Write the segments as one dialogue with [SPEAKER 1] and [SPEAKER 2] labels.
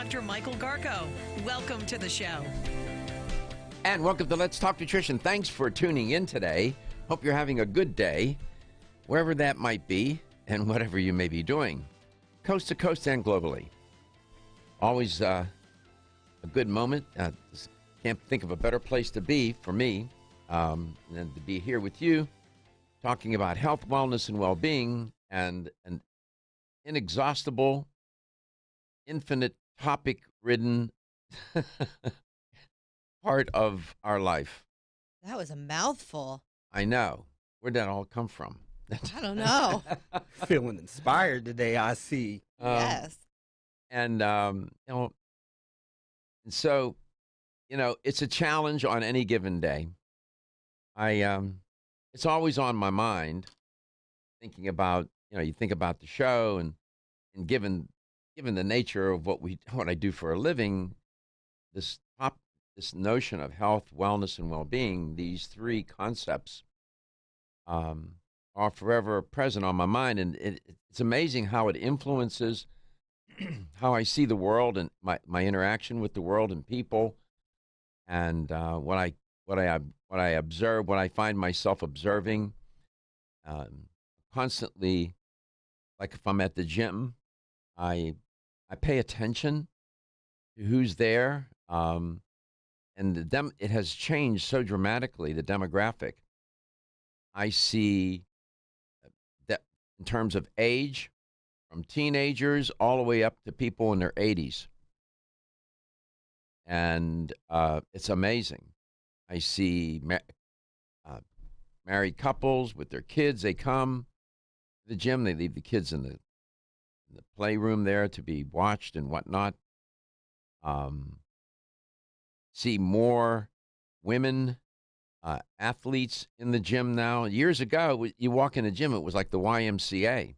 [SPEAKER 1] Dr. Michael Garko. Welcome to the show.
[SPEAKER 2] And welcome to Let's Talk Nutrition. Thanks for tuning in today. Hope you're having a good day, wherever that might be, and whatever you may be doing, coast to coast and globally. Always a good moment. Can't think of a better place to be for me than to be here with you, talking about health, wellness, and well-being, and an inexhaustible, infinite, topic-ridden part of our life.
[SPEAKER 3] That was a mouthful.
[SPEAKER 2] I know. Where'd that all come from?
[SPEAKER 3] I don't know.
[SPEAKER 4] Feeling inspired today, I see.
[SPEAKER 3] Yes.
[SPEAKER 2] And, and so, it's a challenge on any given day. It's always on my mind, thinking about, you think about the show and given the nature of what I do for a living, this notion of health, wellness, and well-being, these three concepts are forever present on my mind. And it's amazing how it influences how I see the world and my interaction with the world and people, and what I observe, what I find myself observing constantly. Like if I'm at the gym, I pay attention to who's there. And it has changed so dramatically, the demographic. I see that in terms of age, from teenagers all the way up to people in their 80s. And it's amazing. I see married couples with their kids. They come to the gym. They leave the kids in the playroom there to be watched and whatnot. See more women athletes in the gym now. Years ago, you walk in the gym, it was like the YMCA.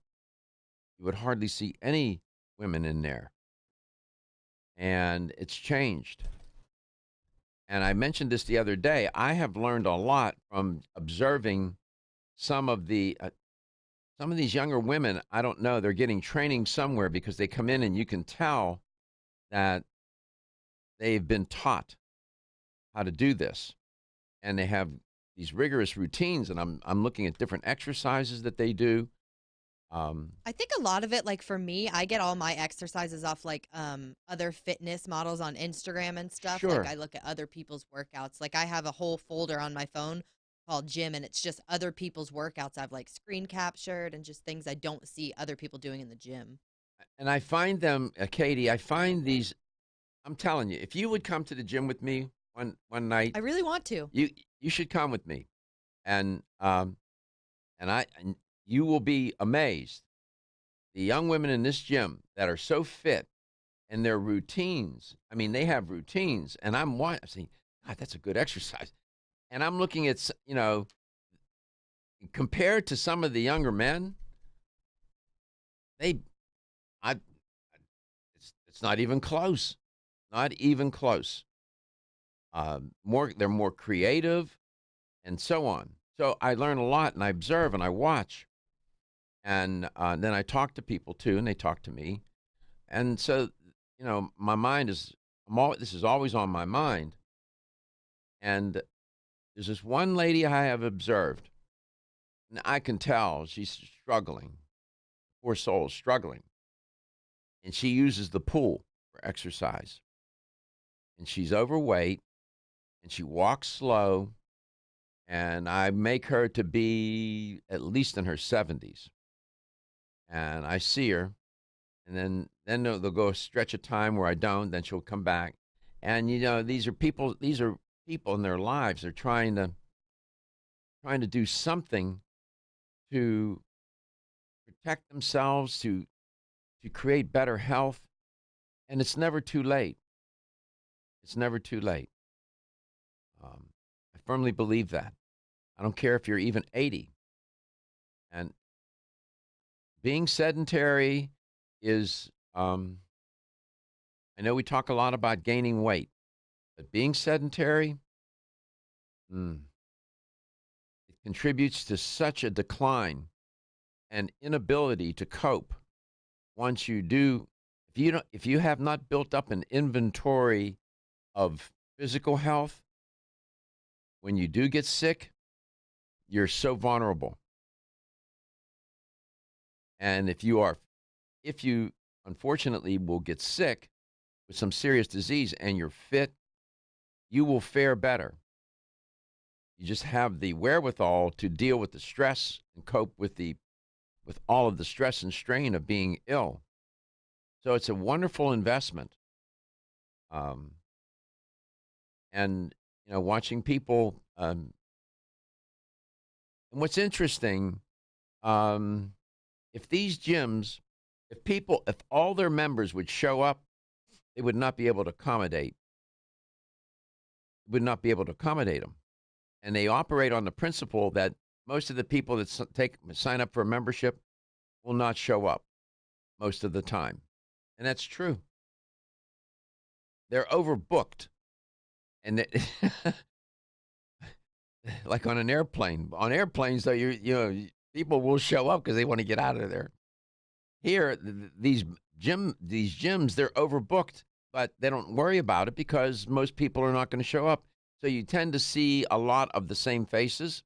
[SPEAKER 2] You would hardly see any women in there. And it's changed. And I mentioned this the other day. I have learned a lot from observing some of these younger women. I don't know, they're getting training somewhere because they come in and you can tell that they've been taught how to do this, and they have these rigorous routines. And I'm looking at different exercises that they do.
[SPEAKER 3] I think a lot of it, like for me, I get all my exercises off like other fitness models on Instagram and stuff.
[SPEAKER 2] Sure.
[SPEAKER 3] Like I look at other people's workouts. Like I have a whole folder on my phone called Gym, and it's just other people's workouts I've like screen captured and just things I don't see other people doing in the gym.
[SPEAKER 2] And I find them, Katie, I find these, I'm telling you, if you would come to the gym with me one night,
[SPEAKER 3] I really want to.
[SPEAKER 2] you should come with me, and you will be amazed. The young women in this gym that are so fit, and their routines. I mean, they have routines, and I'm saying, God, that's a good exercise. And I'm looking at, compared to some of the younger men, it's not even close, not even close. They're more creative, and so on. So I learn a lot, and I observe, and I watch, and then I talk to people too, and they talk to me, and so my mind is this is always on my mind, and there's this one lady I have observed, and I can tell she's struggling, poor soul, struggling, and she uses the pool for exercise, and she's overweight. And she walks slow, and I make her to be at least in her 70s. And I see her, and then they'll go a stretch of time where I don't, then she'll come back. And, these are people in their lives. They're trying to do something to protect themselves, to create better health. And it's never too late. It's never too late. I firmly believe that. I don't care if you're even 80. And being sedentary is, I know we talk a lot about gaining weight, but being sedentary, it contributes to such a decline and inability to cope once you do, if you have not built up an inventory of physical health, when you do get sick, you're so vulnerable. And if you unfortunately will get sick with some serious disease and you're fit, you will fare better. You just have the wherewithal to deal with the stress and cope with all of the stress and strain of being ill. So it's a wonderful investment. And watching people. And what's interesting, if these gyms, if all their members would show up, they would not be able to accommodate. Them. And they operate on the principle that most of the people that sign up for a membership will not show up most of the time. And that's true. They're overbooked. And like on an airplane. On airplanes, though, people will show up because they want to get out of there. Here, these gyms, they're overbooked, but they don't worry about it because most people are not going to show up. So you tend to see a lot of the same faces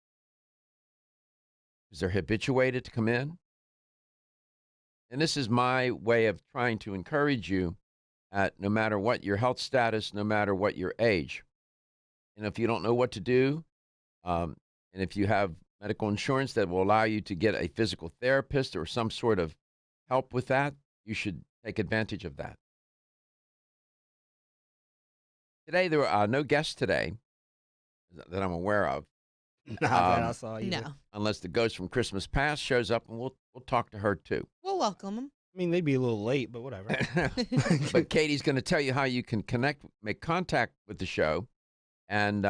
[SPEAKER 2] because they're habituated to come in. And this is my way of trying to encourage you at no matter what your health status, no matter what your age. And if you don't know what to do, and if you have medical insurance that will allow you to get a physical therapist or some sort of help with that, you should take advantage of that. Today, there are no guests today that I'm aware of.
[SPEAKER 4] Not that I saw either.
[SPEAKER 3] No.
[SPEAKER 2] Unless the ghost from Christmas Past shows up, and we'll talk to her too.
[SPEAKER 3] We'll welcome them.
[SPEAKER 4] I mean, they'd be a little late, but whatever.
[SPEAKER 2] But Katie's going to tell you how you can make contact with the show, and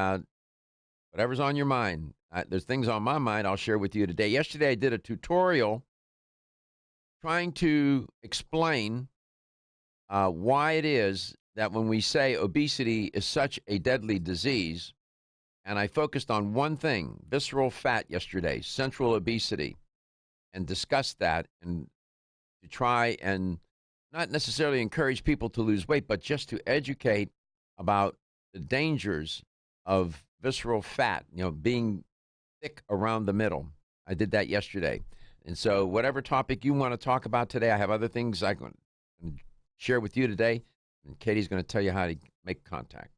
[SPEAKER 2] whatever's on your mind. There's things on my mind I'll share with you today. Yesterday, I did a tutorial trying to explain why it is that when we say obesity is such a deadly disease, and I focused on one thing, visceral fat yesterday, central obesity, and discussed that, and to try and not necessarily encourage people to lose weight, but just to educate about the dangers of visceral fat, being thick around the middle. I did that yesterday. And so whatever topic you want to talk about today, I have other things I can share with you today, and Katie's going to tell you how to make contact.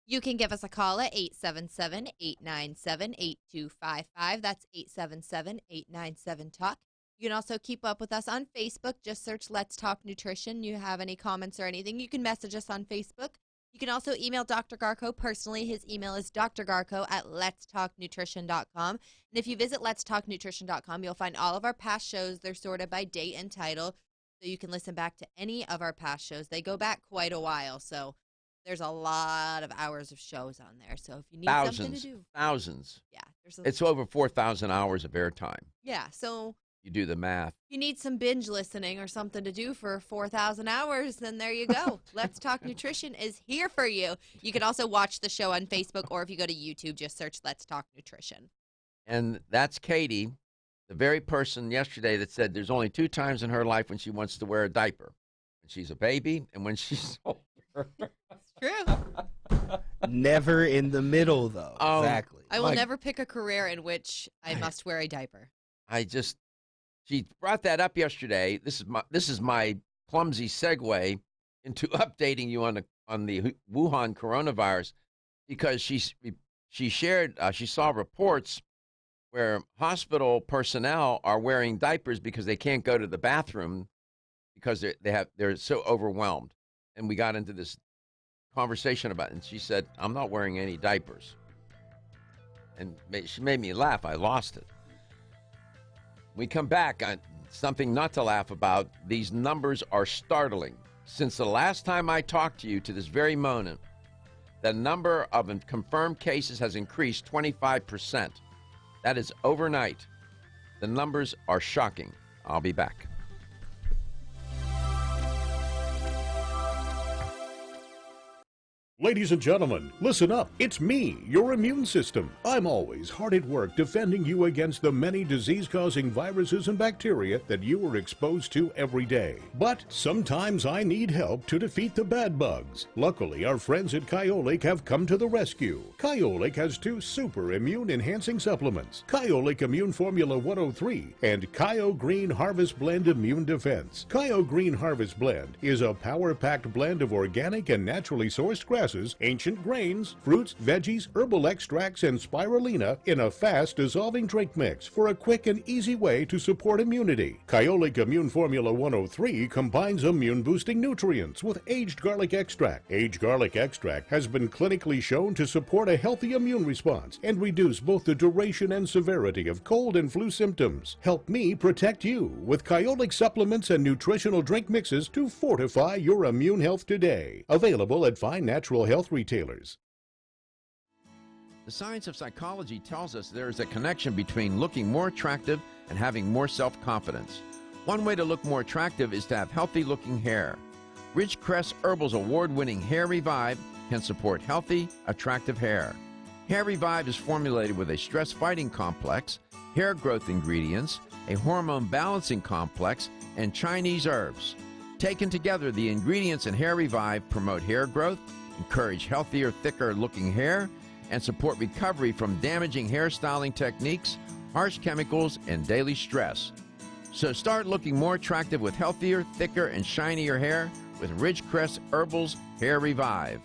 [SPEAKER 3] You can give us a call at 877-897-8255. That's 877-897-TALK. You can also keep up with us on Facebook. Just search Let's Talk Nutrition. You have any comments or anything, you can message us on Facebook. You can also email Dr. Garko personally. His email is drgarko@letstalknutrition.com. And if you visit letstalknutrition.com, you'll find all of our past shows. They're sorted by date and title, so you can listen back to any of our past shows. They go back quite a while, so there's a lot of hours of shows on there. So if you need something to do.
[SPEAKER 2] Thousands.
[SPEAKER 3] Yeah.
[SPEAKER 2] It's over 4,000 hours of airtime.
[SPEAKER 3] Yeah, so
[SPEAKER 2] you do the math.
[SPEAKER 3] If you need some binge listening or something to do for 4,000 hours, then there you go. Let's Talk Nutrition is here for you. You can also watch the show on Facebook, or if you go to YouTube, just search Let's Talk Nutrition.
[SPEAKER 2] And that's Katie, the very person yesterday that said there's only 2 times in her life when she wants to wear a diaper. When she's a baby and when she's older.
[SPEAKER 3] It's true.
[SPEAKER 4] Never in the middle, though. Exactly.
[SPEAKER 3] I will never pick a career in which I must wear a diaper.
[SPEAKER 2] She brought that up yesterday. This is my clumsy segue into updating you on the Wuhan coronavirus, because she shared she saw reports where hospital personnel are wearing diapers because they can't go to the bathroom because they're so overwhelmed. And we got into this conversation about it, and she said, "I'm not wearing any diapers." And she made me laugh. I lost it. We come back on something not to laugh about. These numbers are startling. Since the last time I talked to you to this very moment, the number of confirmed cases has increased 25%. That is overnight. The numbers are shocking. I'll be back.
[SPEAKER 5] Ladies and gentlemen, listen up. It's me, your immune system. I'm always hard at work defending you against the many disease-causing viruses and bacteria that you are exposed to every day. But sometimes I need help to defeat the bad bugs. Luckily, our friends at Kyolic have come to the rescue. Kyolic has 2 super immune-enhancing supplements, Kyolic Immune Formula 103 and Kyo Green Harvest Blend Immune Defense. Kyo Green Harvest Blend is a power-packed blend of organic and naturally sourced grasses, ancient grains, fruits, veggies, herbal extracts, and spirulina in a fast-dissolving drink mix for a quick and easy way to support immunity. Kyolic Immune Formula 103 combines immune-boosting nutrients with aged garlic extract. Aged garlic extract has been clinically shown to support a healthy immune response and reduce both the duration and severity of cold and flu symptoms. Help me protect you with Kyolic supplements and nutritional drink mixes to fortify your immune health today. Available at fine natural health retailers.
[SPEAKER 2] The science of psychology tells us there is a connection between looking more attractive and having more self-confidence. One way to look more attractive is to have healthy-looking hair. Ridgecrest Herbal's award-winning Hair Revive can support healthy, attractive hair. Hair Revive is formulated with a stress-fighting complex, hair growth ingredients, a hormone balancing complex, and Chinese herbs. Taken together, the ingredients in Hair Revive promote hair growth, encourage healthier, thicker-looking hair, and support recovery from damaging hairstyling techniques, harsh chemicals, and daily stress. So start looking more attractive with healthier, thicker, and shinier hair with Ridgecrest Herbal's Hair Revive.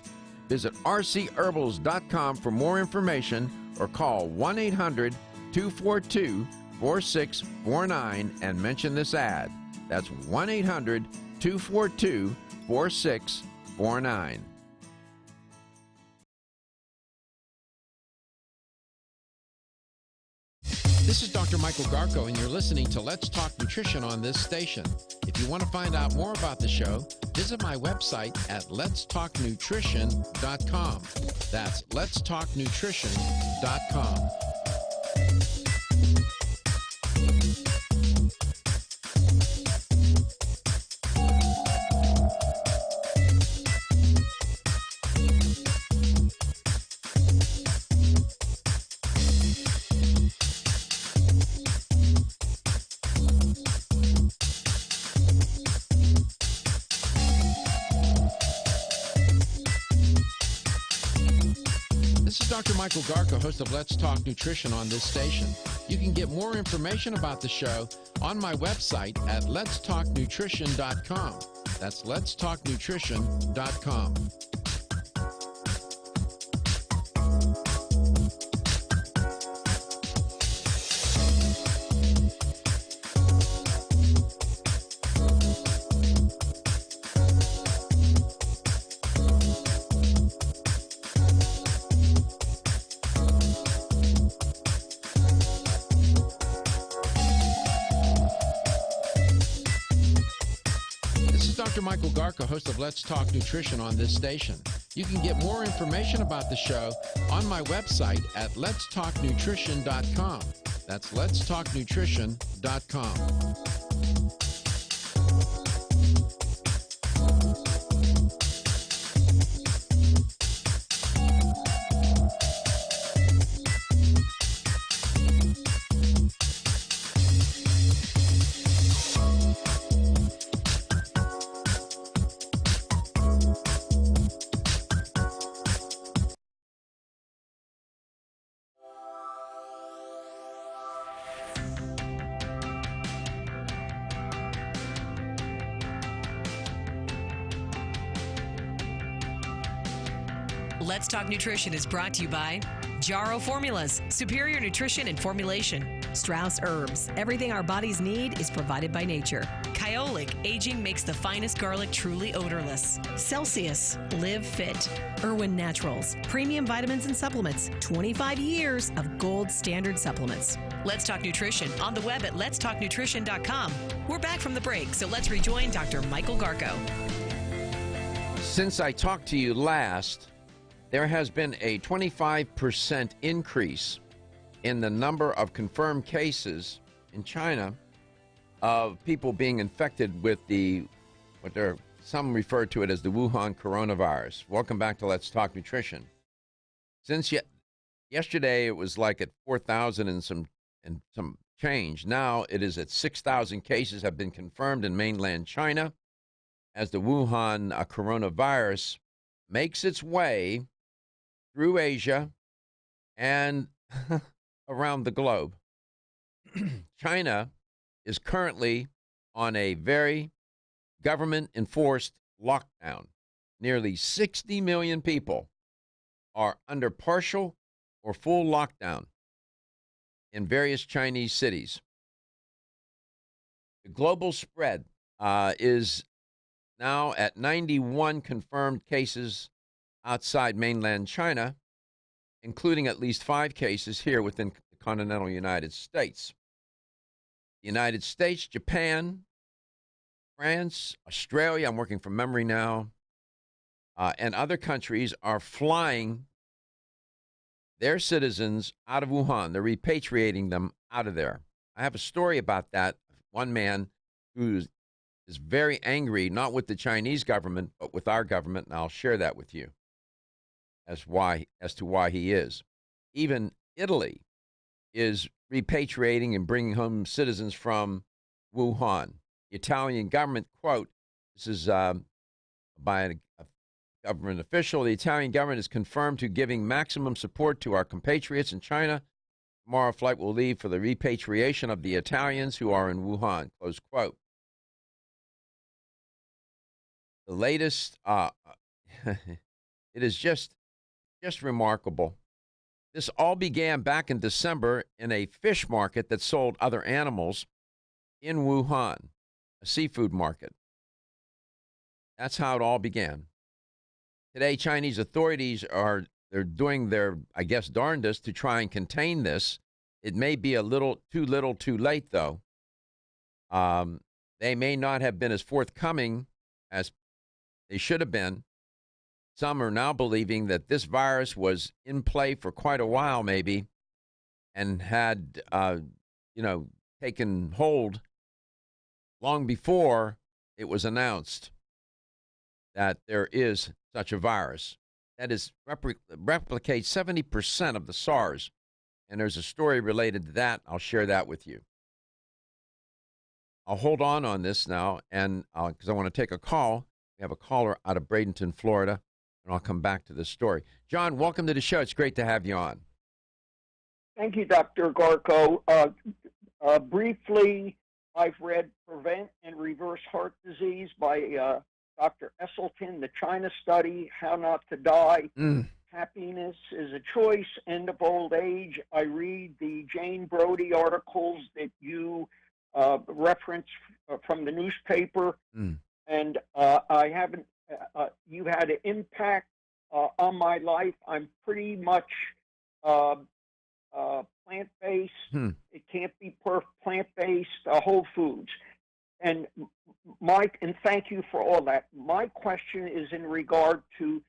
[SPEAKER 2] Visit rcherbals.com for more information or call 1-800-242-4649 and mention this ad. That's 1-800-242-4649. This is Dr. Michael Garko, and you're listening to Let's Talk Nutrition on this station. If you want to find out more about the show, visit my website at letstalknutrition.com. That's letstalknutrition.com. This is Dr. Michael Garko, host of Let's Talk Nutrition on this station. You can get more information about the show on my website at letstalknutrition.com. That's letstalknutrition.com. Dr. Michael Garko, host of Let's Talk Nutrition on this station. You can get more information about the show on my website at letstalknutrition.com. That's letstalknutrition.com.
[SPEAKER 1] Let's Talk Nutrition is brought to you by Jarrow Formulas, superior nutrition and formulation. Strauss Herbs, everything our bodies need is provided by nature. Kyolic, aging makes the finest garlic truly odorless. Celsius, live fit. Irwin Naturals, premium vitamins and supplements. 25 years of gold standard supplements. Let's Talk Nutrition on the web at letstalknutrition.com. We're back from the break, so let's rejoin Dr. Michael Garko.
[SPEAKER 2] Since I talked to you last, there has been a 25% increase in the number of confirmed cases in China of people being infected with what they're some refer to it as the Wuhan coronavirus. Welcome back to Let's Talk Nutrition. Since yesterday it was like at 4,000 and some change. Now it is at 6,000 cases have been confirmed in mainland China as the Wuhan coronavirus makes its way through Asia and around the globe. China is currently on a very government-enforced lockdown. Nearly 60 million people are under partial or full lockdown in various Chinese cities. The global spread is now at 91 confirmed cases outside mainland China, including at least 5 cases here within the continental United States. The United States, Japan, France, Australia, I'm working from memory now, and other countries are flying their citizens out of Wuhan. They're repatriating them out of there. I have a story about that. One man who is very angry, not with the Chinese government, but with our government, and I'll share that with you as to why he is. Even Italy is repatriating and bringing home citizens from Wuhan. The Italian government, quote, this is by a government official, the Italian government is confirmed to giving maximum support to our compatriots in China. Tomorrow, a flight will leave for the repatriation of the Italians who are in Wuhan, close quote. The latest, it is just remarkable. This all began back in December in a fish market that sold other animals in Wuhan, a seafood market. That's how it all began. Today, Chinese authorities they're doing their, I guess, darndest to try and contain this. It may be a little too late, though. They may not have been as forthcoming as they should have been. Some are now believing that this virus was in play for quite a while, maybe, and had, taken hold long before it was announced that there is such a virus. That is, replicates 70% of the SARS. And there's a story related to that. I'll share that with you. I'll hold on this now, and because I want to take a call. We have a caller out of Bradenton, Florida, and I'll come back to this story. John, welcome to the show. It's great to have you on.
[SPEAKER 6] Thank you, Dr. Garko. Briefly, I've read Prevent and Reverse Heart Disease by Dr. Esselstyn, the China study, How Not to Die. Happiness is a Choice, End of Old Age. I read the Jane Brody articles that you reference from the newspaper. And I haven't, you had an impact on my life. I'm pretty much plant-based. It can't be plant-based, whole foods. And Mike, and thank you for all that. My question is in regard to,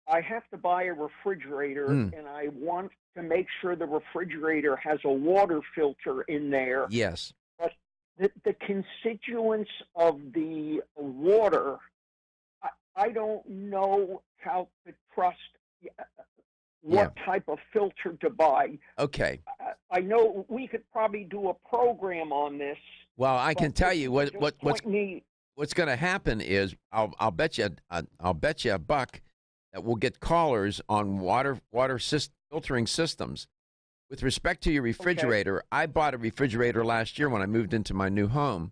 [SPEAKER 6] I have to buy a refrigerator, and I want to make sure the refrigerator has a water filter in there.
[SPEAKER 2] Yes.
[SPEAKER 6] But the constituents of the water, I don't know how to trust what type of filter to buy.
[SPEAKER 2] Okay.
[SPEAKER 6] I know we could probably do a program on this.
[SPEAKER 2] Well, I can tell you what's going to happen is I'll bet you a buck that we'll get callers on water filtering systems. With respect to your refrigerator, I bought a refrigerator last year when I moved into my new home,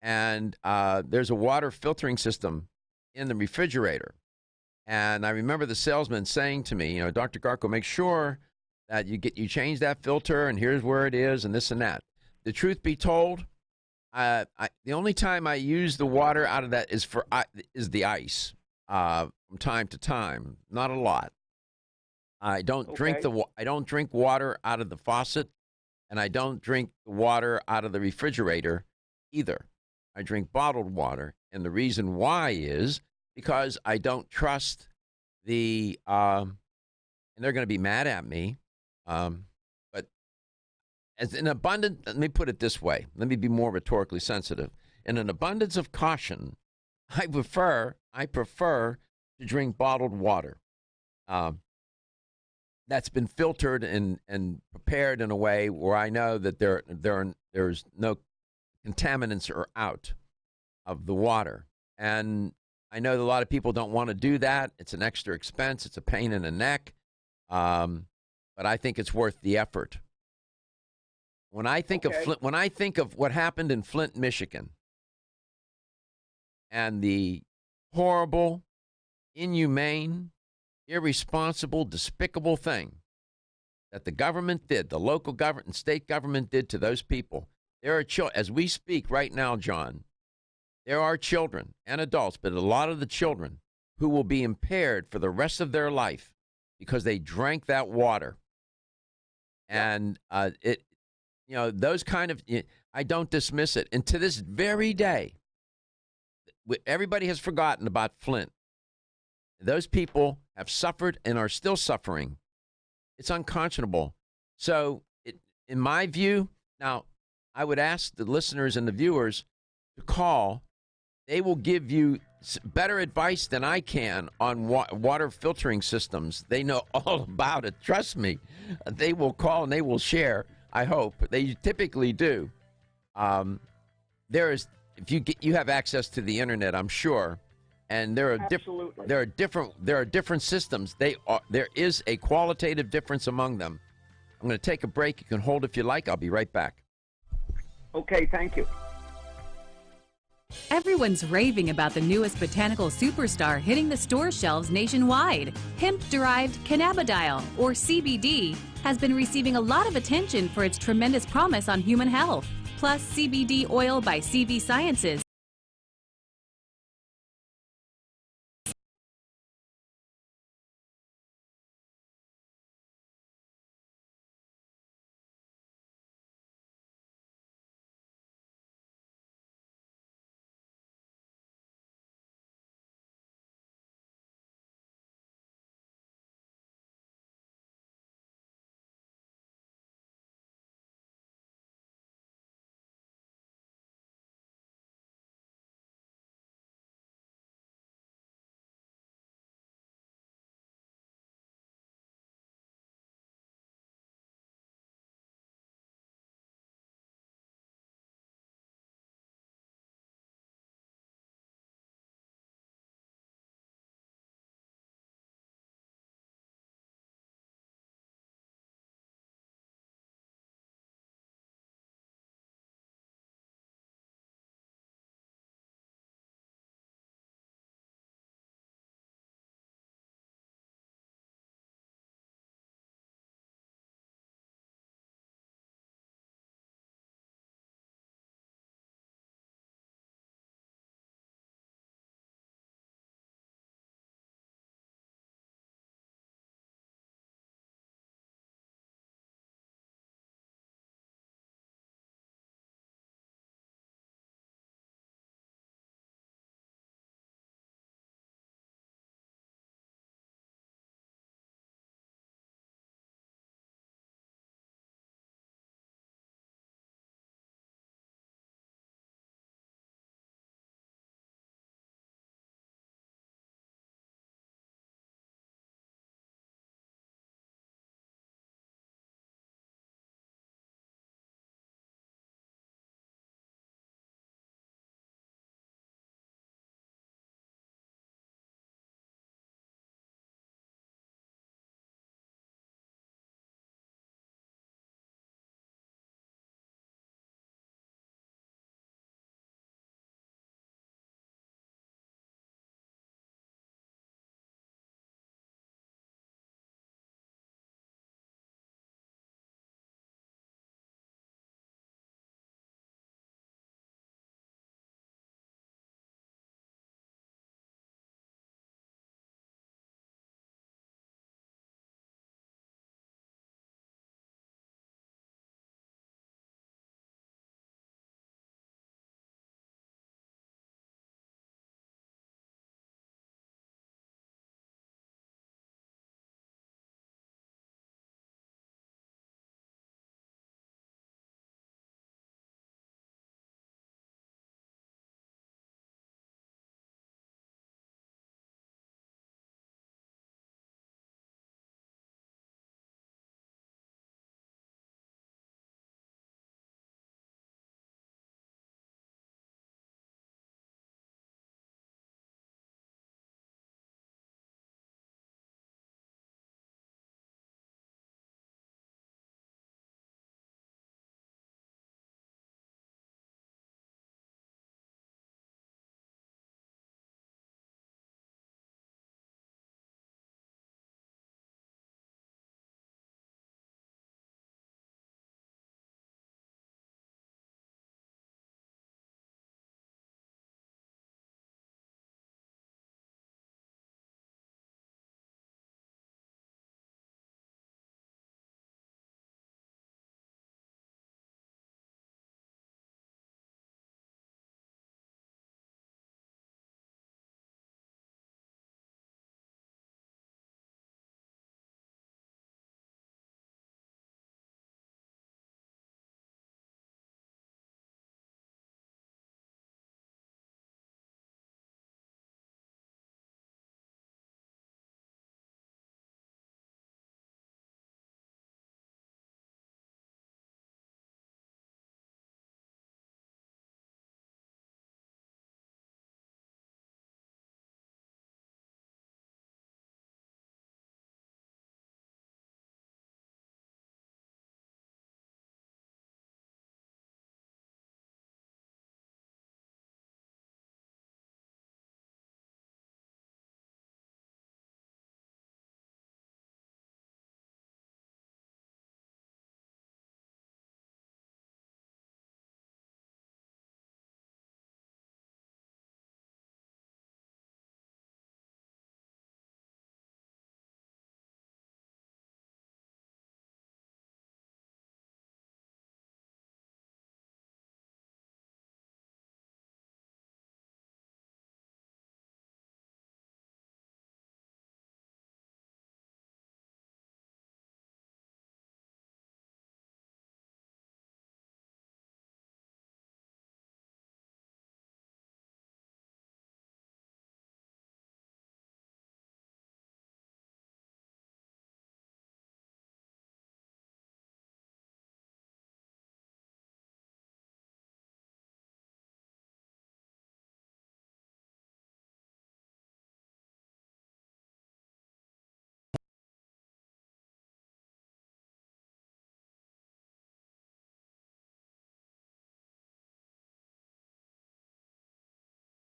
[SPEAKER 2] and there's a water filtering system in the refrigerator. And I remember the salesman saying to me, Dr. Garko, make sure that you change that filter, and here's where it is, and this and that. The truth be told, the only time I use the water out of that is the ice from time to time, not a lot. I don't drink water out of the faucet, and I don't drink the water out of the refrigerator either. I drink bottled water, and the reason why is because I don't trust and they're going to be mad at me, but as an abundant, let me put it this way, let me be more rhetorically sensitive. In an abundance of caution, I prefer to drink bottled water. Um, that's been filtered and prepared in a way where I know that there's no contaminants are out of the water. And I know that a lot of people don't want to do that. It's an extra expense. It's a pain in the neck. But I think it's worth the effort. When I think of Flint, when I think of what happened in Flint, Michigan, and the horrible, inhumane, irresponsible, despicable thing that the government did, the local government and state government did to those people, there are children, as we speak right now, John, there are children and adults, but a lot of the children who will be impaired for the rest of their life because they drank that water. And those kind of, I don't dismiss it. And to this very day, everybody has forgotten about Flint. Those people have suffered and are still suffering. It's unconscionable. So, in my view, now, I would ask the listeners and the viewers to call. They will give you better advice than I can on water filtering systems. They know all about it. Trust me. They will call and they will share. I hope they typically do. If you have access to the internet, I'm sure, and there are different systems. There is a qualitative difference among them. I'm going to take a break. You can hold if you like. I'll be right back.
[SPEAKER 6] Okay, thank you.
[SPEAKER 7] Everyone's raving about the newest botanical superstar hitting the store shelves nationwide. Hemp-derived cannabidiol, or CBD, has been receiving a lot of attention for its tremendous promise on human health. Plus, CBD oil by CV Sciences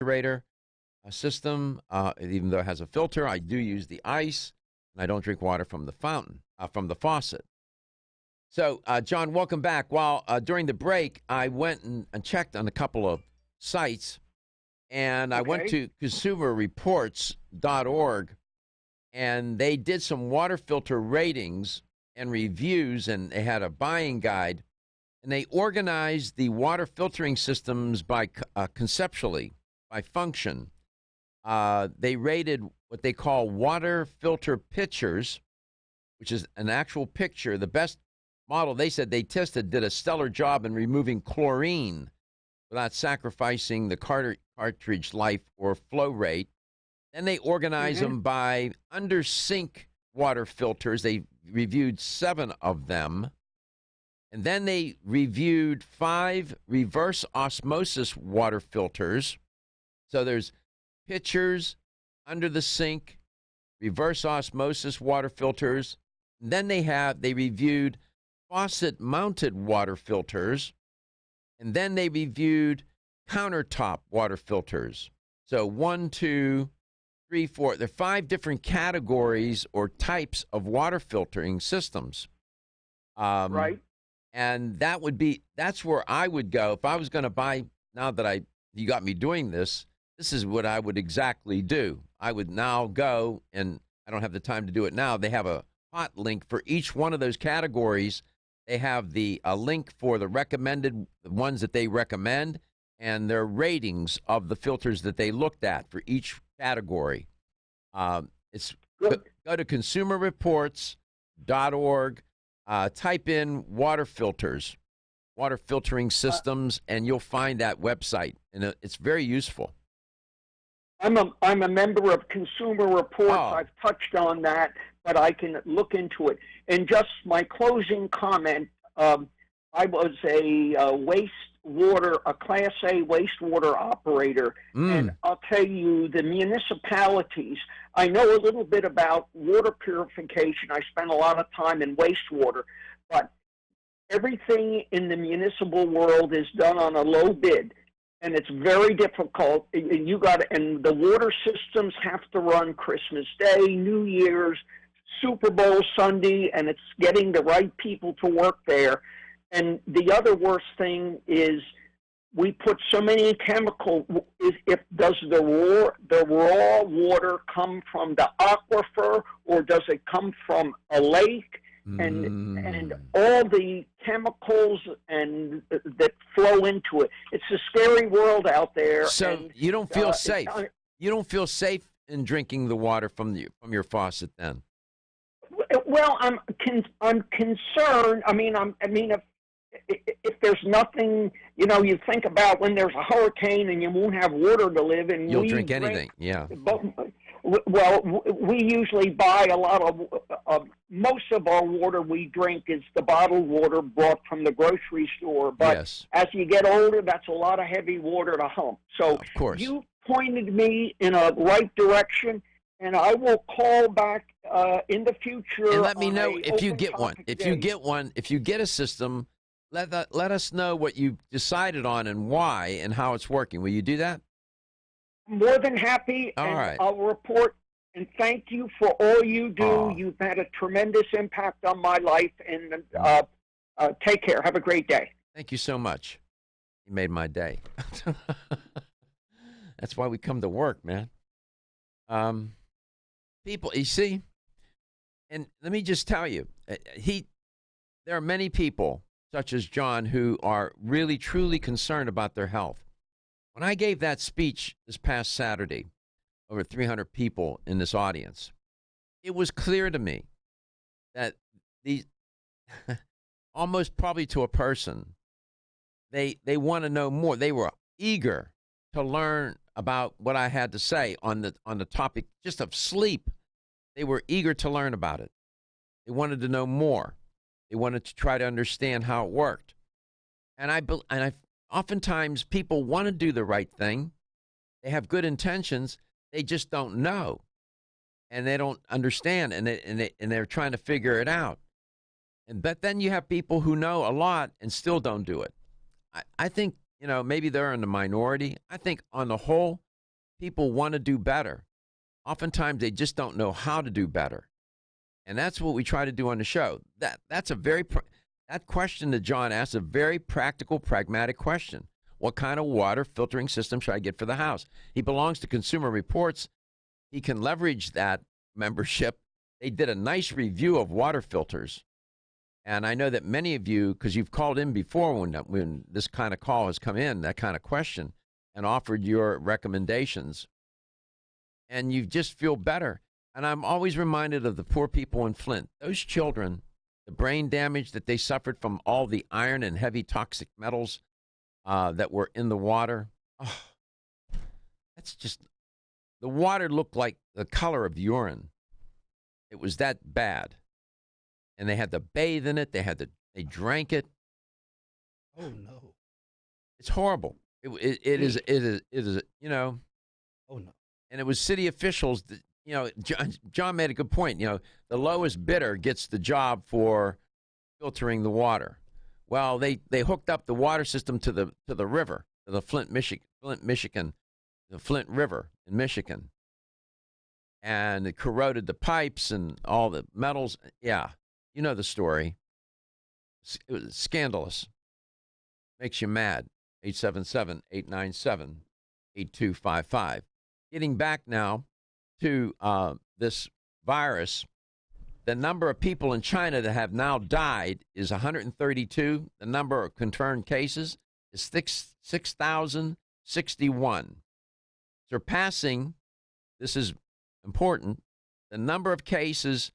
[SPEAKER 2] refrigerator system. Even though it has a filter, I do use the ice, and I don't drink water from the fountain, from the faucet. So, John, welcome back. While during the break, I went and checked on a couple of sites, and I went to consumerreports.org, and they did some water filter ratings and reviews, and they had a buying guide, and they organized the water filtering systems by conceptually, by function. They rated what they call water filter pictures, which is an actual picture. The best model they said they tested did a stellar job in removing chlorine without sacrificing the cartridge life or flow rate. Then they organized them by under sink water filters. They reviewed 7 of them. And then they reviewed 5 reverse osmosis water filters. So there's pitchers, under the sink, reverse osmosis water filters. And then they reviewed faucet-mounted water filters. And then they reviewed countertop water filters. So 1, 2, 3, 4. There are 5 different categories or types of water filtering systems.
[SPEAKER 6] Right.
[SPEAKER 2] And that's where I would go if I was going to buy. Now that you got me doing this, this is what I would exactly do. I would now go, and I don't have the time to do it now. They have a hot link for each one of those categories. They have a link for the recommended, the ones that they recommend, and their ratings of the filters that they looked at for each category. Go to consumerreports.org, type in water filters, water filtering systems, and you'll find that website, and it's very useful.
[SPEAKER 6] I'm a member of Consumer Reports.
[SPEAKER 2] Oh.
[SPEAKER 6] I've touched on that, but I can look into it. And just my closing comment, I was a Class A wastewater operator, and I'll tell you, the municipalities, I know a little bit about water purification. I spent a lot of time in wastewater, but everything in the municipal world is done on a low bid. And it's very difficult. And the water systems have to run Christmas Day, New Year's, Super Bowl Sunday, and it's getting the right people to work there. And the other worst thing is we put so many chemicals. Does the raw water come from the aquifer, or does it come from a lake? And all the chemicals and that flow into it. It's a scary world out there.
[SPEAKER 2] So you don't feel safe. You don't feel safe in drinking the water from your faucet, then?
[SPEAKER 6] Well, I'm concerned. If there's nothing, you think about when there's a hurricane and you won't have water to live in.
[SPEAKER 2] You'll drink anything, yeah.
[SPEAKER 6] Well, we usually buy a lot of most of our water we drink is the bottled water bought from the grocery store. But
[SPEAKER 2] yes,
[SPEAKER 6] as you get older, that's a lot of heavy water to hump. So
[SPEAKER 2] of course,
[SPEAKER 6] you pointed me in a right direction, and I will call back in the future.
[SPEAKER 2] And let me know if you get one. If you get a system, let us know what you decided on and why and how it's working. Will you do that?
[SPEAKER 6] More than happy,
[SPEAKER 2] all right.
[SPEAKER 6] I'll report. And thank you for all you do.
[SPEAKER 2] Oh.
[SPEAKER 6] You've had a tremendous impact on my life. And take care. Have a great day.
[SPEAKER 2] Thank you so much. You made my day. That's why we come to work, man. People, you see, and let me just tell you, there are many people, such as John, who are really, truly concerned about their health. When I gave that speech this past Saturday, over 300 people in this audience, it was clear to me that these, almost probably to a person, they want to know more. They were eager to learn about what I had to say on the topic just of sleep. They were eager to learn about it. They wanted to know more. They wanted to try to understand how it worked. And I oftentimes people want to do the right thing. They have good intentions. They just don't know, and they don't understand, and they're trying to figure it out. But then you have people who know a lot and still don't do it. I think maybe they're in the minority. I think on the whole, people want to do better. Oftentimes, they just don't know how to do better. And that's what we try to do on the show. That's a that question that John asked, a very practical, pragmatic question. What kind of water filtering system should I get for the house? He belongs to Consumer Reports. He can leverage that membership. They did a nice review of water filters. And I know that many of you, because you've called in before when this kind of call has come in, that kind of question, and offered your recommendations. And you just feel better. And I'm always reminded of the poor people in Flint. Those children, the brain damage that they suffered from all the iron and heavy toxic metals that were in the water. Oh, that's just, the water looked like the color of urine. It was that bad. And they had to bathe in it. They drank it.
[SPEAKER 4] Oh, no.
[SPEAKER 2] It's horrible. It is,
[SPEAKER 4] Oh, no.
[SPEAKER 2] And it was city officials that, John made a good point. The lowest bidder gets the job for filtering the water. Well, they hooked up the water system to the river, to the Flint, Michigan, the Flint River in Michigan. And it corroded the pipes and all the metals. Yeah, you know the story. It was scandalous. Makes you mad. 877-897-8255. Getting back now to this virus, the number of people in China that have now died is 132. The number of confirmed cases is 6,061, surpassing, this is important, the number of cases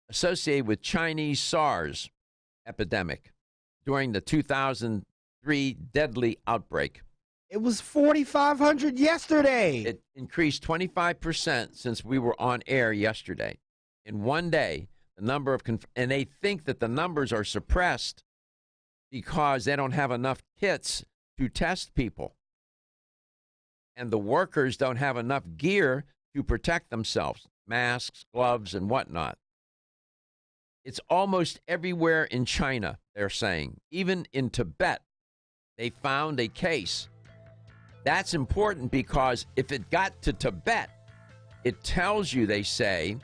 [SPEAKER 2] associated with Chinese SARS epidemic during the 2003 deadly outbreak.
[SPEAKER 4] It was 4,500 yesterday.
[SPEAKER 2] It increased 25% since we were on air yesterday. In one day, the number of and they think that the numbers are suppressed because they don't have enough kits to test people. And the workers don't have enough gear to protect themselves, masks, gloves, and whatnot. It's almost everywhere in China, they're saying. Even in Tibet, they found a case. That's important because if it got to Tibet, it tells you, they say,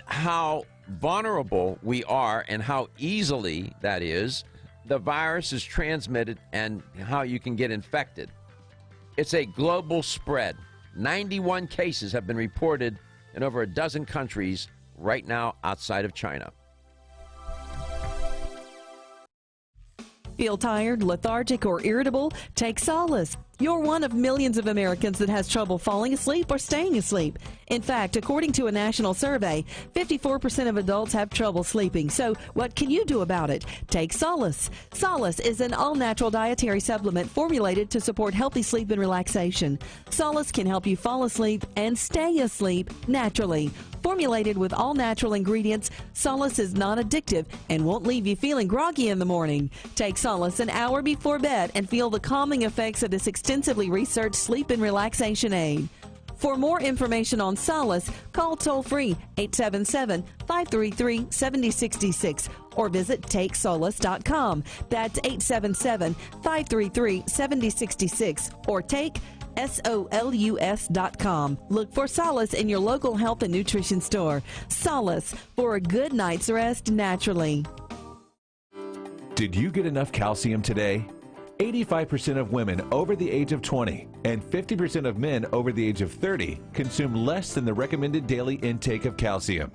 [SPEAKER 2] how vulnerable we are and how easily, that is, the virus is transmitted and how you can get infected. It's a global spread. 91 cases have been reported in over a dozen countries right now outside of China.
[SPEAKER 1] Feel tired, lethargic, or irritable? Take Solace. You're one of millions of Americans that has trouble falling asleep or staying asleep. In fact, according to a national survey, 54% of adults have trouble sleeping. So what can you do about it? Take Solace. Solace is an all-natural dietary supplement formulated to support healthy sleep and relaxation. Solace can help you fall asleep and stay asleep naturally. Formulated with all-natural ingredients, Solace is non-addictive and won't leave you feeling groggy in the morning. Take Solace an hour before bed and feel the calming effects of this extensively researched sleep and relaxation aid. For more information on Solace, call toll-free 877-533-7066 or visit TakeSolace.com. That's 877-533-7066 or take SOLUS.com. Look for Solace in your local health and nutrition store. Solace, for a good night's rest naturally.
[SPEAKER 8] Did you get enough calcium today? 85% of women over the age of 20 and 50% of men over the age of 30 consume less than the recommended daily intake of calcium.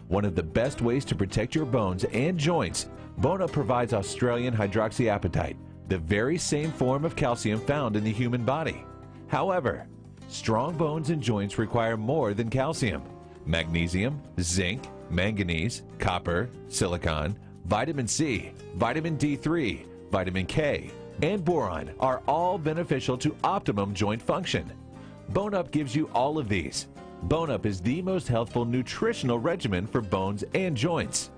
[SPEAKER 8] One of the best ways to protect your bones and joints, Bone Up provides Australian hydroxyapatite, the very same form of calcium found in the human body. However, strong bones and joints require more than calcium. Magnesium, zinc, manganese, copper, silicon, vitamin C, vitamin D3, vitamin K, and boron are all beneficial to optimum joint function. Bone Up gives you all of these. Bone Up is the most healthful nutritional regimen for bones and joints.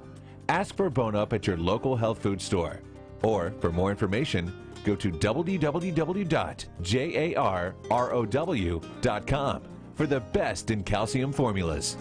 [SPEAKER 8] Ask for Bone Up at your local health food store. Or, for more information, go to www.jarrow.com for the best in calcium formulas.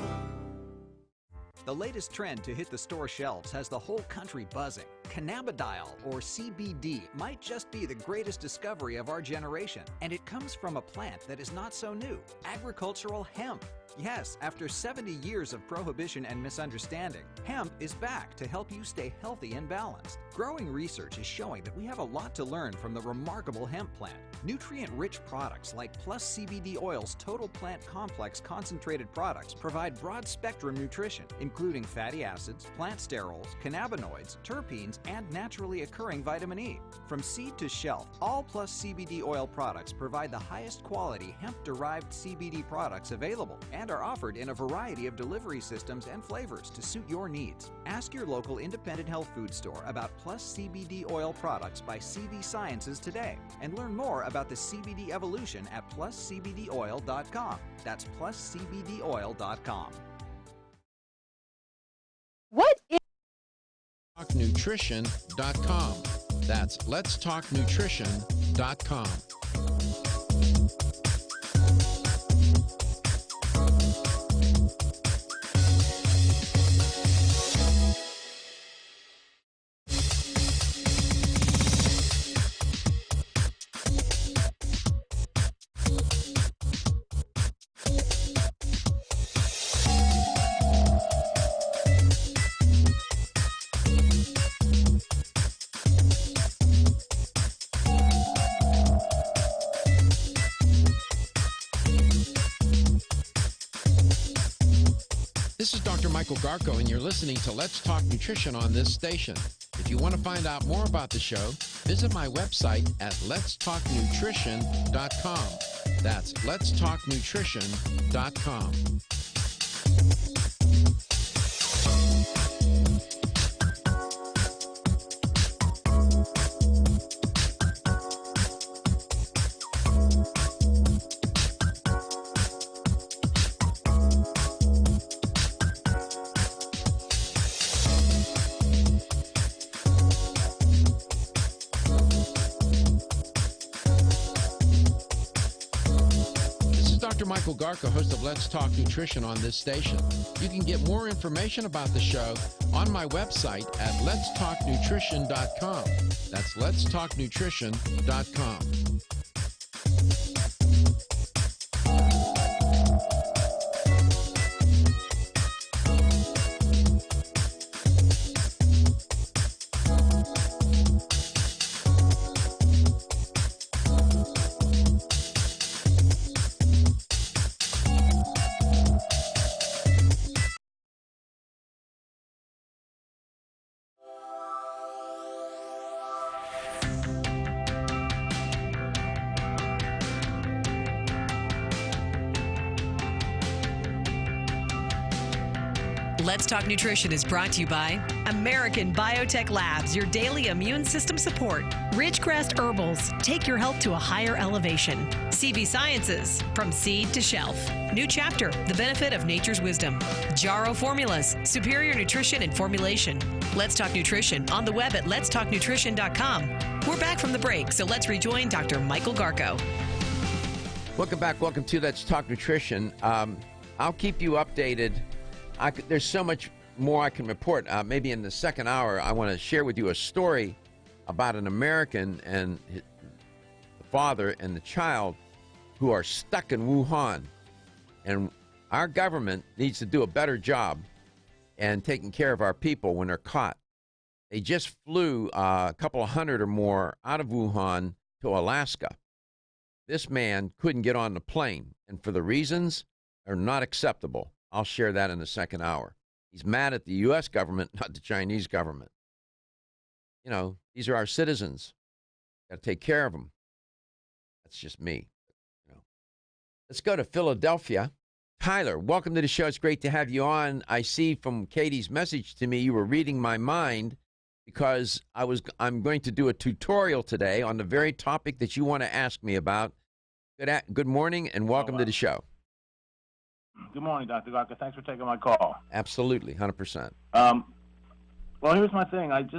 [SPEAKER 9] The latest trend to hit the store shelves has the whole country buzzing. Cannabidiol, or CBD, might just be the greatest discovery of our generation, and it comes from a plant that is not so new, agricultural hemp. Yes, after 70 years of prohibition and misunderstanding, hemp is back to help you stay healthy and balanced. Growing research is showing that we have a lot to learn from the remarkable hemp plant. Nutrient-rich products like Plus CBD Oil's Total Plant Complex concentrated products provide broad-spectrum nutrition, including fatty acids, plant sterols, cannabinoids, terpenes, and naturally occurring vitamin E. From seed to shelf, all Plus CBD Oil products provide the highest quality hemp-derived CBD products available and are offered in a variety of delivery systems and flavors to suit your needs. Ask your local independent health food store about Plus CBD Oil products by CV Sciences today and learn more about the CBD evolution at pluscbdoil.com. That's pluscbdoil.com.
[SPEAKER 1] What is
[SPEAKER 2] TalkNutrition.com. That's letstalknutrition.com. This is Dr. Michael Garko, and you're listening to Let's Talk Nutrition on this station. If you want to find out more about the show, visit my website at letstalknutrition.com. That's letstalknutrition.com. Dr. Michael Garko, host of Let's Talk Nutrition on this station. You can get more information about the show on my website at letstalknutrition.com. That's letstalknutrition.com.
[SPEAKER 1] Let's Talk Nutrition is brought to you by American Biotech Labs, your daily immune system support. Ridgecrest Herbals, take your health to a higher elevation. CV Sciences, from seed to shelf. New chapter, the benefit of nature's wisdom. Jarrow Formulas, superior nutrition and formulation. Let's Talk Nutrition on the web at letstalknutrition.com. We're back from the break, so let's rejoin Dr. Michael Garko.
[SPEAKER 2] Welcome back. Welcome to Let's Talk Nutrition. I'll keep you updated. There's so much more I can report. Maybe in the second hour, I want to share with you a story about an American and the father and the child who are stuck in Wuhan. And our government needs to do a better job in taking care of our people when they're caught. They just flew a couple of hundred or more out of Wuhan to Alaska. This man couldn't get on the plane, and for the reasons are not acceptable. I'll share that in the second hour. He's mad at the U.S. government, not the Chinese government. You know, these are our citizens. Got to take care of them. That's just me. You know. Let's go to Philadelphia. Tyler, welcome to the show. It's great to have you on. I see from Katie's message to me you were reading my mind because I'm going to do a tutorial today on the very topic that you want to ask me about. Good morning and welcome to the show.
[SPEAKER 10] Good morning, Dr. Garko. Thanks for taking my call.
[SPEAKER 2] Absolutely, 100%.
[SPEAKER 10] Well, here's my thing. I've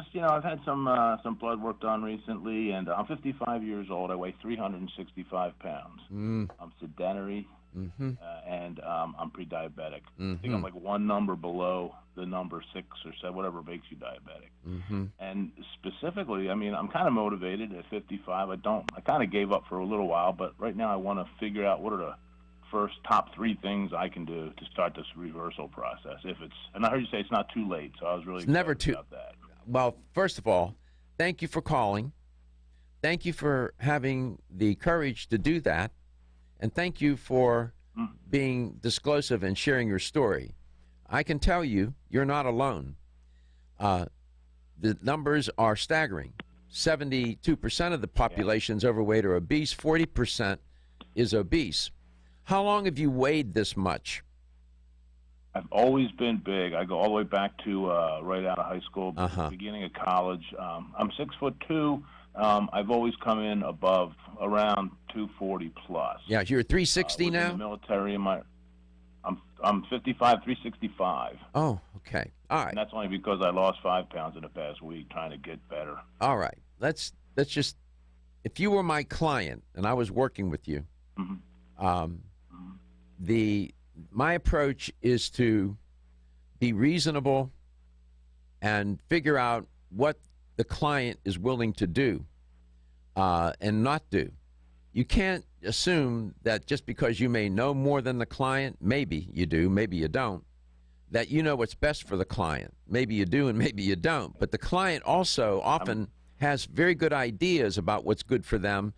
[SPEAKER 10] had some blood work done recently, and I'm 55 years old. I weigh 365 pounds. I'm sedentary. and I'm pre-diabetic. I think
[SPEAKER 2] Mm-hmm.
[SPEAKER 10] I'm like one number below the number 6 or 7, whatever makes you diabetic.
[SPEAKER 2] Mm-hmm.
[SPEAKER 10] And specifically, I mean, I'm kind of motivated at 55. I kind of gave up for a little while, but right now I want to figure out what are the first top 3 things I can do to start this reversal process. And I heard you say it's not too late, so I was really
[SPEAKER 2] Never
[SPEAKER 10] excited
[SPEAKER 2] too.
[SPEAKER 10] about that.
[SPEAKER 2] Well, first of all, thank you for calling. Thank you for having the courage to do that. And thank you for being disclosive and sharing your story. I can tell you, you're not alone. The numbers are staggering. 72% of the population is overweight or obese. 40% is obese. How long have you weighed this much?
[SPEAKER 10] I've always been big. I go all the way back to right out of high school, beginning of college. I'm 6'2". I've always come in above around 240 plus.
[SPEAKER 2] Yeah, you're 360 now?
[SPEAKER 10] In the military, I'm 55, 365.
[SPEAKER 2] Oh, okay. All right.
[SPEAKER 10] And that's only because I lost 5 pounds in the past week trying to get better.
[SPEAKER 2] All right. Let's just, if you were my client and I was working with you, my approach is to be reasonable and figure out what the client is willing to do and not do. You can't assume that just because you may know more than the client, maybe you do, maybe you don't, that you know what's best for the client. Maybe you do and maybe you don't. But the client also often has very good ideas about what's good for them,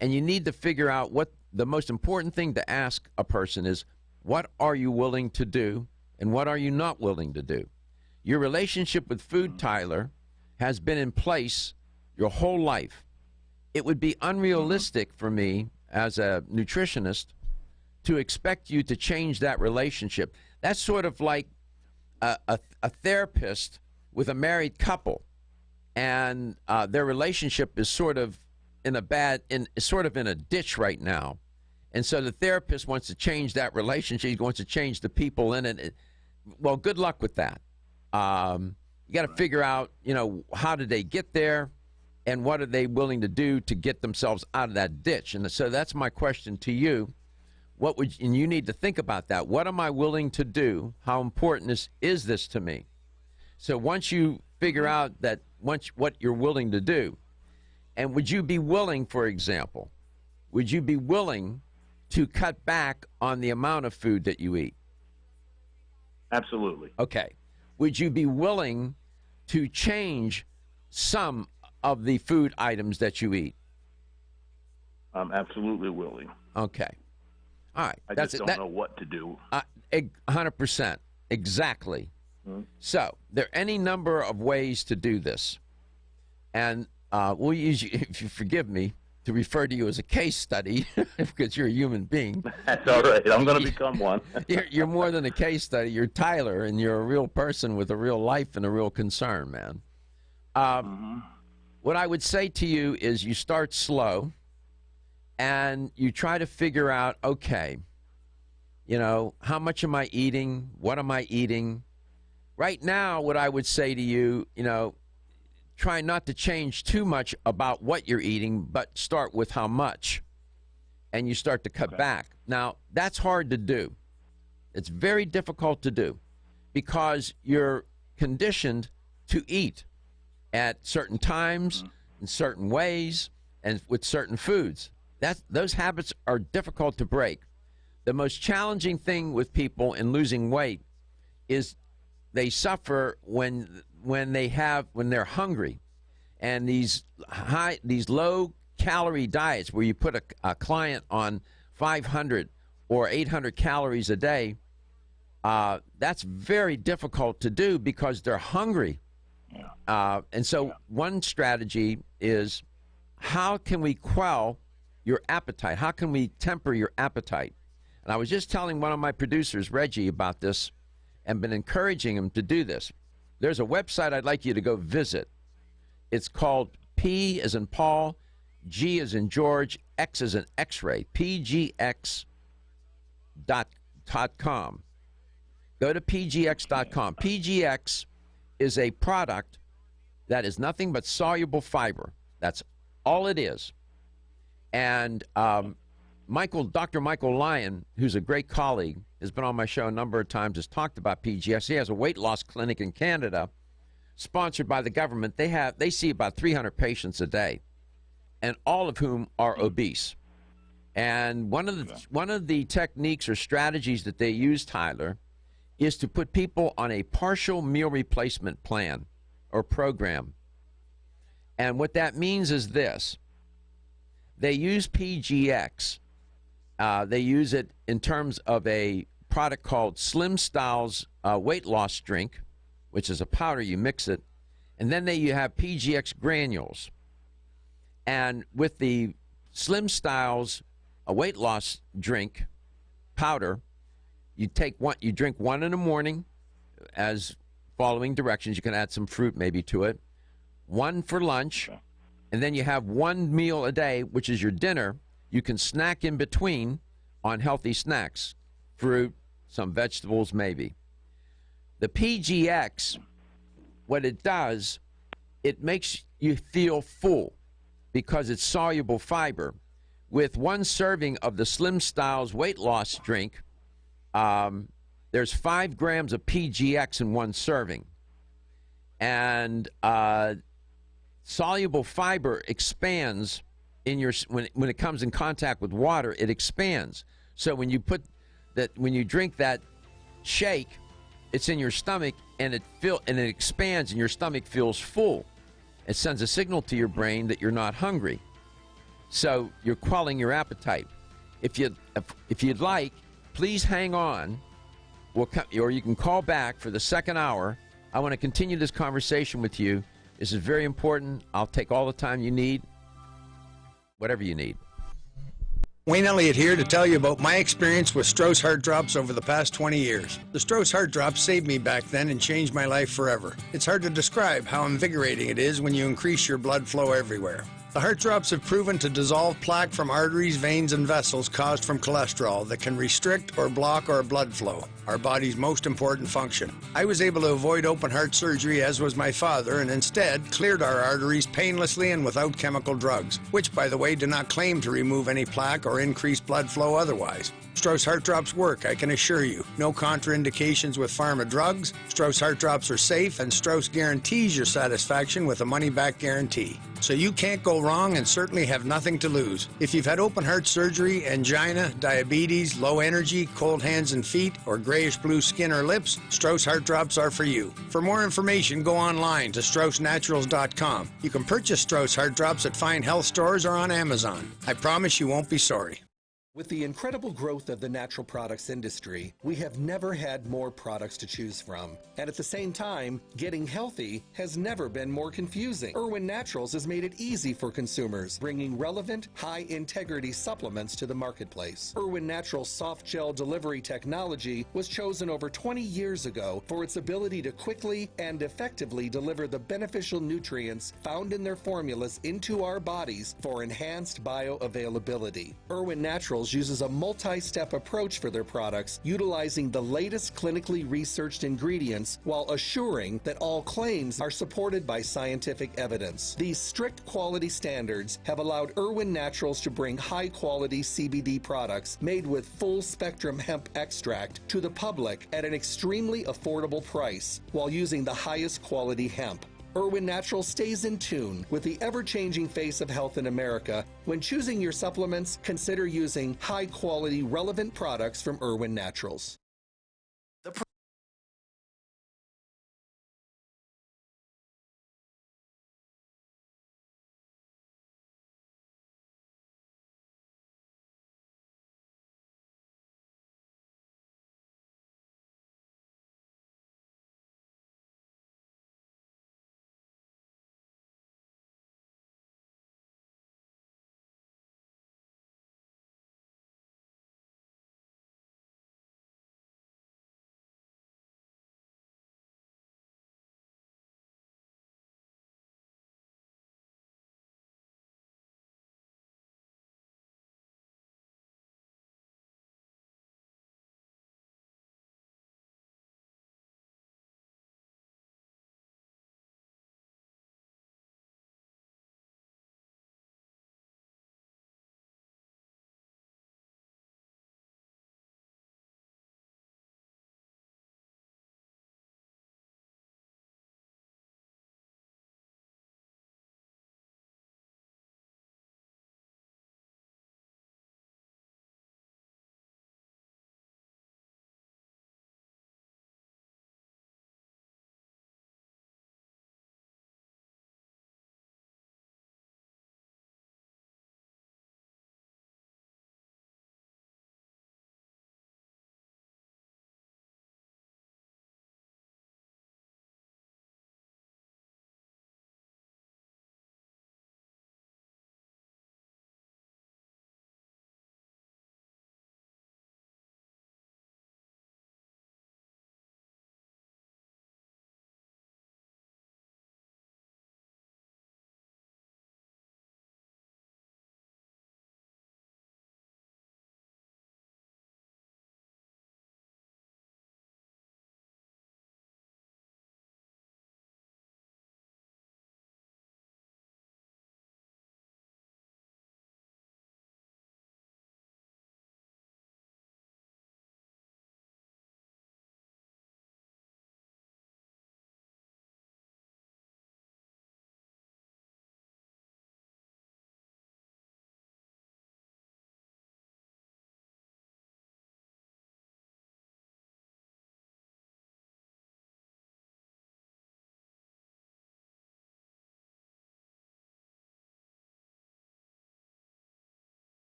[SPEAKER 2] and you need to figure out what the most important thing to ask a person is, what are you willing to do and what are you not willing to do? Your relationship with food, Tyler, has been in place your whole life. It would be unrealistic for me as a nutritionist to expect you to change that relationship. That's sort of like a therapist with a married couple, and their relationship is sort of in a ditch right now. And so the therapist wants to change that relationship. He wants to change the people in it. Well, good luck with that. You got to figure out, how did they get there and what are they willing to do to get themselves out of that ditch? And so that's my question to you. And you need to think about that. What am I willing to do? How important is this to me? So once you figure out what you're willing to do, and would you be willing, for example, to cut back on the amount of food that you eat?
[SPEAKER 10] Absolutely.
[SPEAKER 2] Okay. Would you be willing to change some of the food items that you eat?
[SPEAKER 10] I'm absolutely willing.
[SPEAKER 2] Okay. All right.
[SPEAKER 10] I just don't know what to do.
[SPEAKER 2] 100%. Exactly. So there are any number of ways to do this. And we'll use you, if you forgive me, to refer to you as a case study because you're a human being.
[SPEAKER 10] That's all right. I'm going to become one.
[SPEAKER 2] You're more than a case study. You're Tyler, and you're a real person with a real life and a real concern, man. What I would say to you is you start slow, and you try to figure out, okay, how much am I eating? What am I eating? Right now, what I would say to you, try not to change too much about what you're eating, but start with how much. And you start to cut back. Now, that's hard to do. It's very difficult to do because you're conditioned to eat at certain times, in certain ways, and with certain foods. Those habits are difficult to break. The most challenging thing with people in losing weight is they suffer when they're hungry, and these low calorie diets where you put a client on 500 or 800 calories a day, that's very difficult to do because they're hungry. And so one strategy is, how can we quell your appetite? How can we temper your appetite? And I was just telling one of my producers, Reggie, about this and been encouraging him to do this. There's a website I'd like you to go visit. It's called P as in Paul, G as in George, X as in X-ray, pgx.com. Go to pgx.com. PGX is a product that is nothing but soluble fiber. That's all it is. And Dr. Michael Lyon, who's a great colleague, has been on my show a number of times, has talked about PGX. He has a weight loss clinic in Canada, sponsored by the government. They see about 300 patients a day, and all of whom are obese. And one of the techniques or strategies that they use, Tyler, is to put people on a partial meal replacement plan or program. And what that means is this. They use PGX. They use it in terms of a product called Slim Styles weight loss drink, which is a powder. You mix it. And then you have PGX granules. And with the Slim Styles weight loss drink powder, you drink one in the morning as following directions. You can add some fruit maybe to it. One for lunch. And then you have one meal a day, which is your dinner. You can snack in between on healthy snacks, fruit, some vegetables maybe. The PGX, what it does, it makes you feel full because it's soluble fiber. With one serving of the Slim Styles weight loss drink, there's 5 grams of PGX in one serving. And soluble fiber expands in your when it comes in contact with water, it expands. So when you drink that shake, it's in your stomach and it expands and your stomach feels full. It sends a signal to your brain that you're not hungry. So you're quelling your appetite. If you'd like, please hang on. Or you can call back for the second hour. I want to continue this conversation with you. This is very important. I'll take all the time you need, whatever you need.
[SPEAKER 11] Wayne Elliott here to tell you about my experience with Strauss Heart Drops over the past 20 years. The Strauss Heart Drops saved me back then and changed my life forever. It's hard to describe how invigorating it is when you increase your blood flow everywhere. The Heart Drops have proven to dissolve plaque from arteries, veins, and vessels caused from cholesterol that can restrict or block our blood flow, our body's most important function. I was able to avoid open heart surgery, as was my father, and instead cleared our arteries painlessly and without chemical drugs, which, by the way, do not claim to remove any plaque or increase blood flow otherwise. Strauss Heart Drops work, I can assure you. No contraindications with pharma drugs. Strauss Heart Drops are safe, and Strauss guarantees your satisfaction with a money-back guarantee. So you can't go wrong and certainly have nothing to lose. If you've had open heart surgery, angina, diabetes, low energy, cold hands and feet, or grayish-blue skin or lips, Strauss Heart Drops are for you. For more information, go online to StraussNaturals.com. You can purchase Strauss Heart Drops at fine health stores or on Amazon. I promise you won't be sorry.
[SPEAKER 12] With the incredible growth of the natural products industry, we have never had more products to choose from. And at the same time, getting healthy has never been more confusing. Irwin Naturals has made it easy for consumers, bringing relevant, high-integrity supplements to the marketplace. Irwin Naturals soft gel delivery technology was chosen over 20 years ago for its ability to quickly and effectively deliver the beneficial nutrients found in their formulas into our bodies for enhanced bioavailability. Irwin Naturals uses a multi-step approach for their products, utilizing the latest clinically researched ingredients while assuring that all claims are supported by scientific evidence. These strict quality standards have allowed Irwin Naturals to bring high-quality CBD products made with full-spectrum hemp extract to the public at an extremely affordable price while using the highest quality hemp. Irwin Naturals stays in tune with the ever-changing face of health in America. When choosing your supplements, consider using high-quality, relevant products from Irwin Naturals.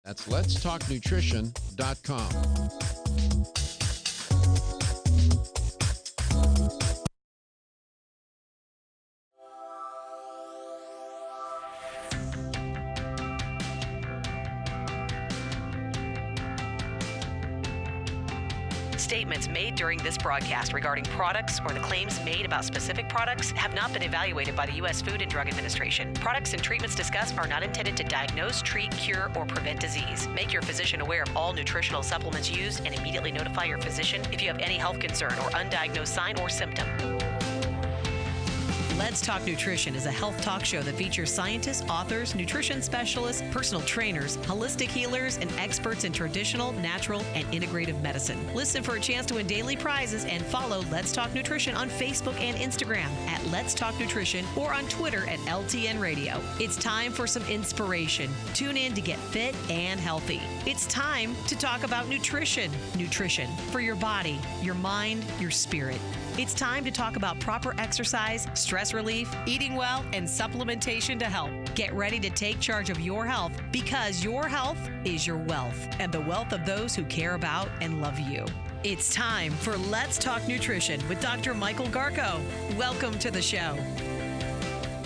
[SPEAKER 2] That's letstalknutrition.com.
[SPEAKER 1] Statements made during this broadcast regarding products or the claims made about specific products have not been evaluated by the U.S. Food and Drug Administration. Products and treatments discussed are not intended to diagnose, treat, cure, or prevent disease. Make your physician aware of all nutritional supplements used and immediately notify your physician if you have any health concern or undiagnosed sign or symptom. Let's Talk Nutrition is a health talk show that features scientists, authors, nutrition specialists, personal trainers, holistic healers, and experts in traditional, natural, and integrative medicine. Listen for a chance to win daily prizes and follow Let's Talk Nutrition on Facebook and Instagram at Let's Talk Nutrition or on Twitter at LTN Radio. It's time for some inspiration. Tune in to get fit and healthy. It's time to talk about nutrition. Nutrition for your body, your mind, your spirit. It's time to talk about proper exercise, stress relief, eating well, and supplementation to help. Get ready to take charge of your health because your health is your wealth and the wealth of those who care about and love you. It's time for Let's Talk Nutrition with Dr. Michael Garko. Welcome to the show.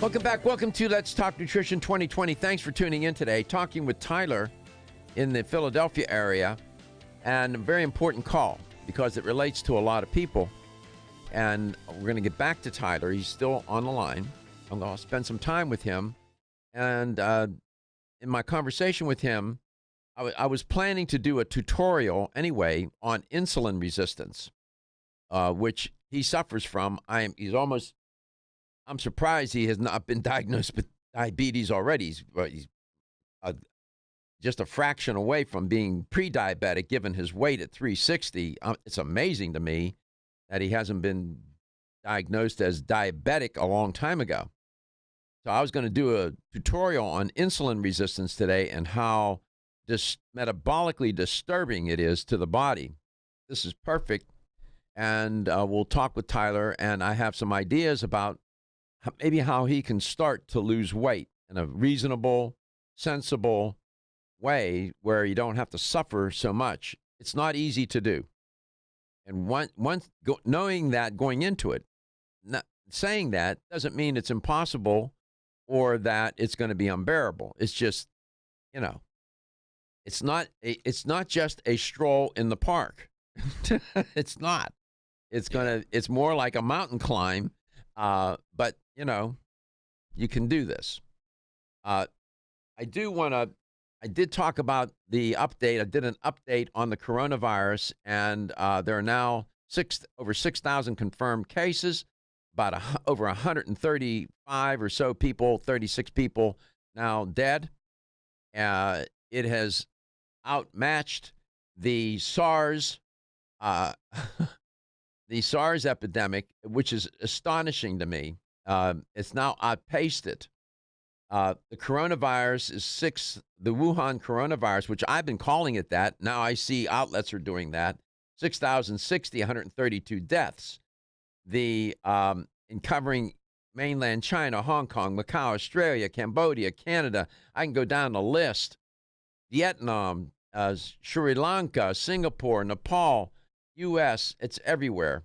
[SPEAKER 2] Welcome back. Welcome to Let's Talk Nutrition 2020. Thanks for tuning in today. Talking with Tyler in the Philadelphia area, and a very important call because it relates to a lot of people. And we're going to get back to Tyler. He's still on the line. I'm going to spend some time with him. And in my conversation with him, I was planning to do a tutorial anyway on insulin resistance, which he suffers from. I'm surprised he has not been diagnosed with diabetes already. He's just a fraction away from being pre-diabetic, given his weight at 360. It's amazing to me that he hasn't been diagnosed as diabetic a long time ago. So I was going to do a tutorial on insulin resistance today and how metabolically disturbing it is to the body. This is perfect. And we'll talk with Tyler, and I have some ideas about maybe how he can start to lose weight in a reasonable, sensible way where you don't have to suffer so much. It's not easy to do. And knowing that going into it, not saying that doesn't mean it's impossible or that it's going to be unbearable. It's just, it's not just a stroll in the park. It's not. It's more like a mountain climb. But you can do this. I did talk about the update. I did an update on the coronavirus, and there are now over 6,000 confirmed cases, about over 135 or so people, 36 people now dead. It has outmatched the SARS, the SARS epidemic, which is astonishing to me. It's now outpaced it. The coronavirus is the Wuhan coronavirus, which I've been calling it that. Now I see outlets are doing that. 6,060, 132 deaths. In covering mainland China, Hong Kong, Macau, Australia, Cambodia, Canada. I can go down the list. Vietnam, Sri Lanka, Singapore, Nepal, U.S., it's everywhere.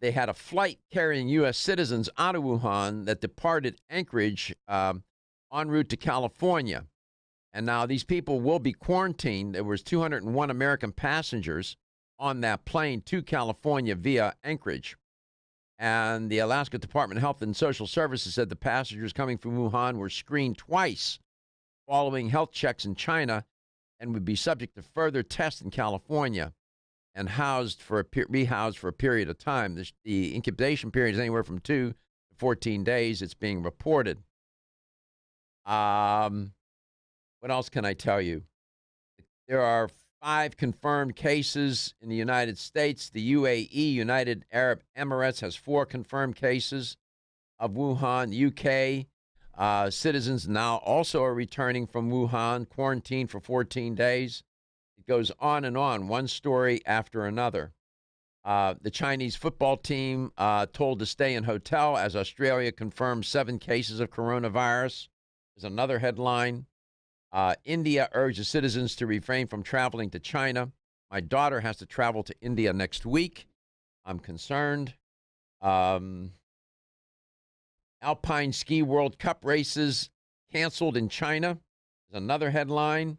[SPEAKER 2] They had a flight carrying U.S. citizens out of Wuhan that departed Anchorage en route to California. And now these people will be quarantined. There was 201 American passengers on that plane to California via Anchorage. And the Alaska Department of Health and Social Services said the passengers coming from Wuhan were screened twice following health checks in China and would be subject to further tests in California and rehoused for a period of time. The incubation period is anywhere from 2 to 14 days, it's being reported. What else can I tell you? There are 5 confirmed cases in the United States. The UAE, United Arab Emirates, has 4 confirmed cases of Wuhan. The UK, citizens now also are returning from Wuhan, quarantined for 14 days. It goes on and on, one story after another. The Chinese football team told to stay in hotel as Australia confirmed 7 cases of coronavirus. There's another headline. India urges citizens to refrain from traveling to China. My daughter has to travel to India next week. I'm concerned. Alpine Ski World Cup races canceled in China is another headline.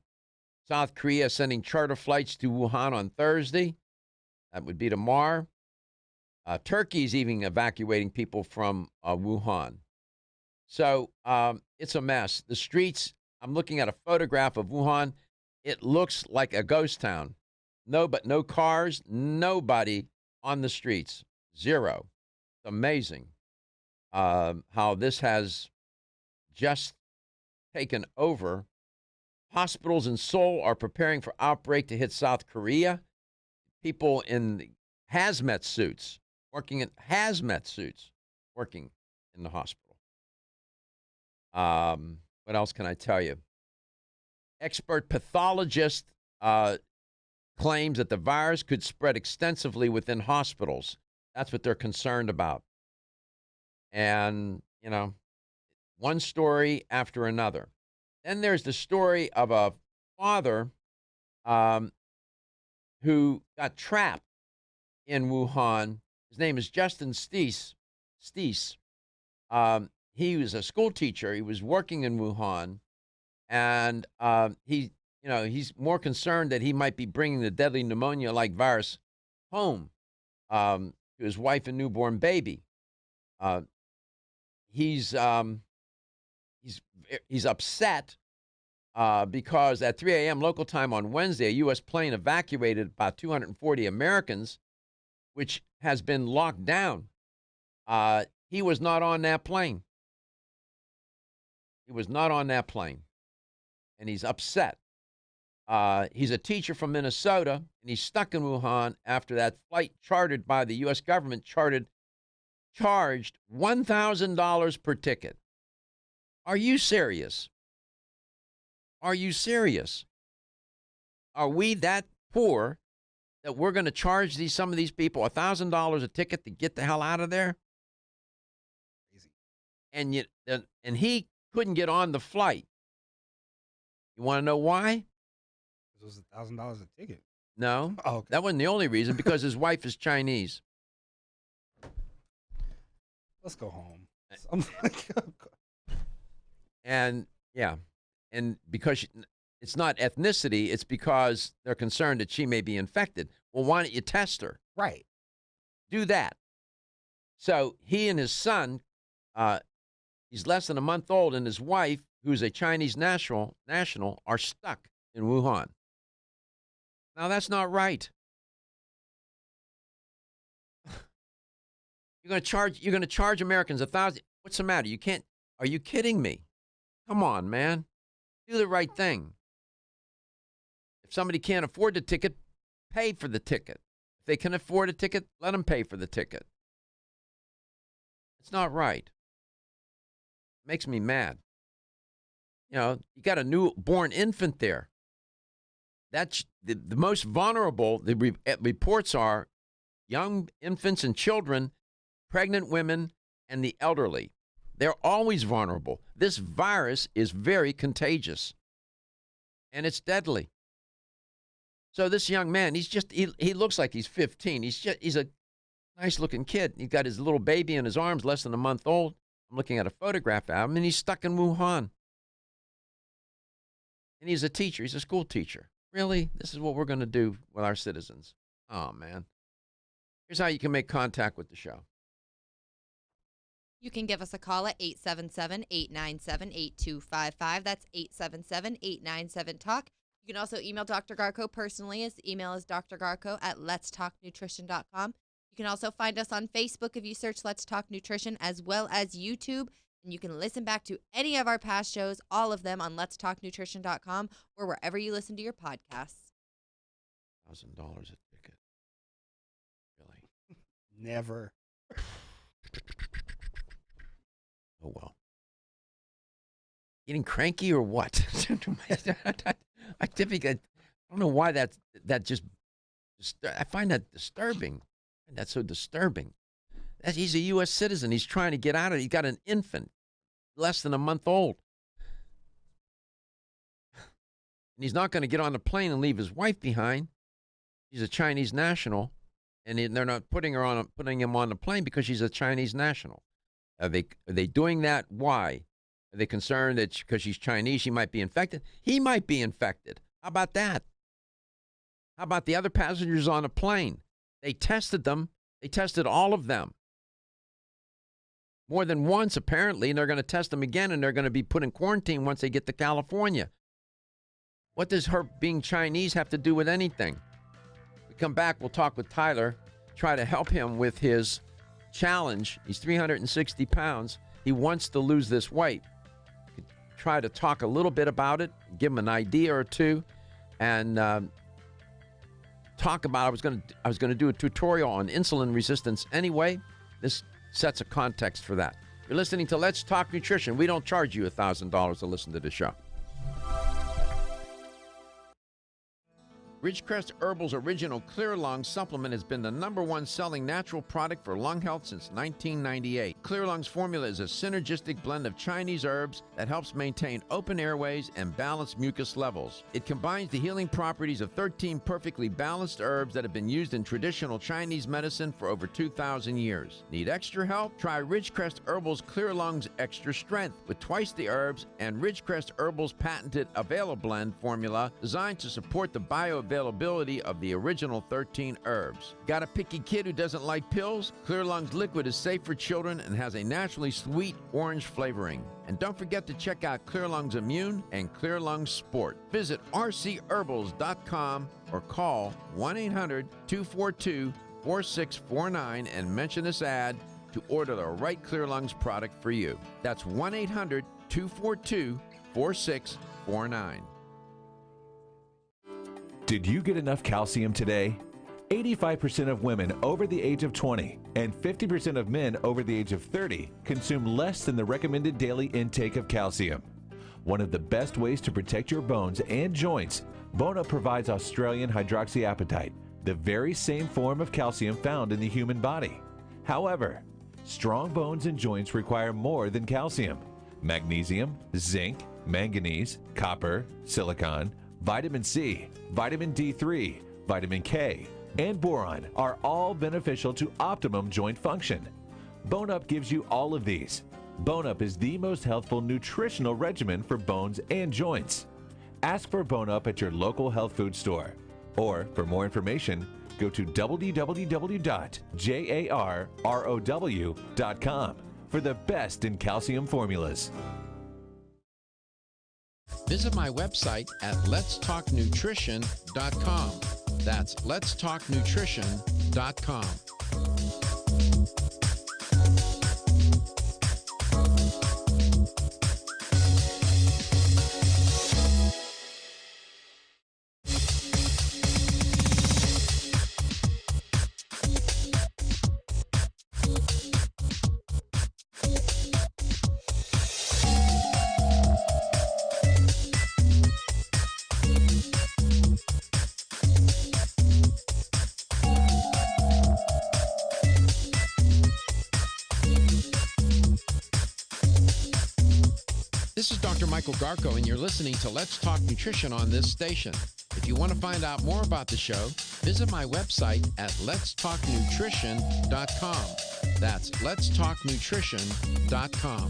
[SPEAKER 2] South Korea sending charter flights to Wuhan on Thursday. That would be tomorrow. Turkey's even evacuating people from Wuhan. So it's a mess. The streets, I'm looking at a photograph of Wuhan. It looks like a ghost town. No cars, nobody on the streets. Zero. It's amazing how this has just taken over. Hospitals in Seoul are preparing for outbreak to hit South Korea. People in hazmat suits, working in the hospital. What else can I tell you? Expert pathologist claims that the virus could spread extensively within hospitals. That's what they're concerned about. And, one story after another. Then there's the story of a father who got trapped in Wuhan. His name is Justin Steese. He was a school teacher. He was working in Wuhan, and he's more concerned that he might be bringing the deadly pneumonia-like virus home to his wife and newborn baby. He's upset because at 3 a.m. local time on Wednesday, a U.S. plane evacuated about 240 Americans, which has been locked down. He was not on that plane. He was not on that plane, and he's upset. He's a teacher from Minnesota, and he's stuck in Wuhan after that flight chartered by the U.S. government charged $1,000 per ticket. Are you serious? Are you serious? Are we that poor that we're going to charge some of these people $1,000 a ticket to get the hell out of there? Crazy. And he couldn't get on the flight. You want to know why?
[SPEAKER 4] It was $1,000 a ticket.
[SPEAKER 2] No,
[SPEAKER 4] Oh, okay.
[SPEAKER 2] that wasn't the only reason. Because his wife is Chinese.
[SPEAKER 4] Let's go home.
[SPEAKER 2] And because it's not ethnicity, it's because they're concerned that she may be infected. Well, why don't you test her?
[SPEAKER 4] Right.
[SPEAKER 2] Do that. So he and his son, he's less than a month old, and his wife, who's a Chinese national, are stuck in Wuhan. Now that's not right. You're going to charge Americans $1,000. What's the matter? You can't. Are you kidding me? Come on, man. Do the right thing. If somebody can't afford the ticket, pay for the ticket. If they can afford a ticket, let them pay for the ticket. It's not right. It makes me mad. You got a newborn infant there. That's the most vulnerable. The reports are young infants and children, pregnant women, and the elderly. They're always vulnerable. This virus is very contagious, and it's deadly. So this young man, he looks like he's 15. He's a nice-looking kid. He's got his little baby in his arms, less than a month old. I'm looking at a photograph of him, and he's stuck in Wuhan. And he's a teacher. He's a school teacher. Really? This is what we're going to do with our citizens? Oh, man. Here's how you can make contact with the show.
[SPEAKER 3] You can give us a call at 877-897-8255. That's 877-897-TALK. You can also email Dr. Garko personally. His email is drgarko@letstalknutrition.com. You can also find us on Facebook if you search Let's Talk Nutrition, as well as YouTube. And you can listen back to any of our past shows, all of them on letstalknutrition.com or wherever you listen to your podcasts.
[SPEAKER 2] $1,000 a ticket. Really?
[SPEAKER 4] Never.
[SPEAKER 2] Oh, well. Getting cranky or what? I don't know why that just, I find that disturbing. That's so disturbing. He's a U.S. citizen. He's trying to get out of it. He's got an infant, less than a month old. And he's not going to get on the plane and leave his wife behind. He's a Chinese national, and they're not putting him on the plane because she's a Chinese national. Are they doing that? Why? Are they concerned that because she's Chinese, she might be infected? He might be infected. How about that? How about the other passengers on the plane? They tested them. They tested all of them. More than once, apparently, and they're going to test them again, and they're going to be put in quarantine once they get to California. What does her being Chinese have to do with anything? We come back, we'll talk with Tyler, try to help him with his challenge. He's 360 pounds. He wants to lose this weight. Try to talk a little bit about it, give him an idea or two, and talk about. I was going to do a tutorial on insulin resistance anyway. This sets a context for that. You're listening to Let's Talk Nutrition. We don't charge you $1,000 to listen to the show. Ridgecrest Herbal's original Clear Lung supplement has been the #1 selling natural product for lung health since 1998. Clear Lung's formula is a synergistic blend of Chinese herbs that helps maintain open airways and balance mucus levels. It combines the healing properties of 13 perfectly balanced herbs that have been used in traditional Chinese medicine for over 2,000 years. Need extra help? Try Ridgecrest Herbal's Clear Lung's Extra Strength with twice the herbs and Ridgecrest Herbal's patented AvailaBlend formula designed to support the bioavailability of the original 13 herbs. Got a picky kid who doesn't like pills? Clear Lungs Liquid is safe for children and has a naturally sweet orange flavoring. And don't forget to check out Clear Lungs Immune and Clear Lungs Sport. Visit rcherbals.com or call 1-800-242-4649 and mention this ad to order the right Clear Lungs product for you. That's 1-800-242-4649.
[SPEAKER 8] Did you get enough calcium today? 85% of women over the age of 20 and 50% of men over the age of 30 consume less than the recommended daily intake of calcium. One of the best ways to protect your bones and joints, Bone Up provides Australian hydroxyapatite, the very same form of calcium found in the human body. However, strong bones and joints require more than calcium. Magnesium, zinc, manganese, copper, silicon, vitamin C, vitamin D3, vitamin K, and boron are all beneficial to optimum joint function. Bone Up gives you all of these. Bone Up is the most healthful nutritional regimen for bones and joints. Ask for Bone Up at your local health food store. Or, for more information, go to www.jarrow.com for the best in calcium formulas.
[SPEAKER 2] Visit my website at letstalknutrition.com. That's letstalknutrition.com. This is Dr. Michael Garko, and you're listening to Let's Talk Nutrition on this station. If you want to find out more about the show, visit my website at letstalknutrition.com. That's letstalknutrition.com.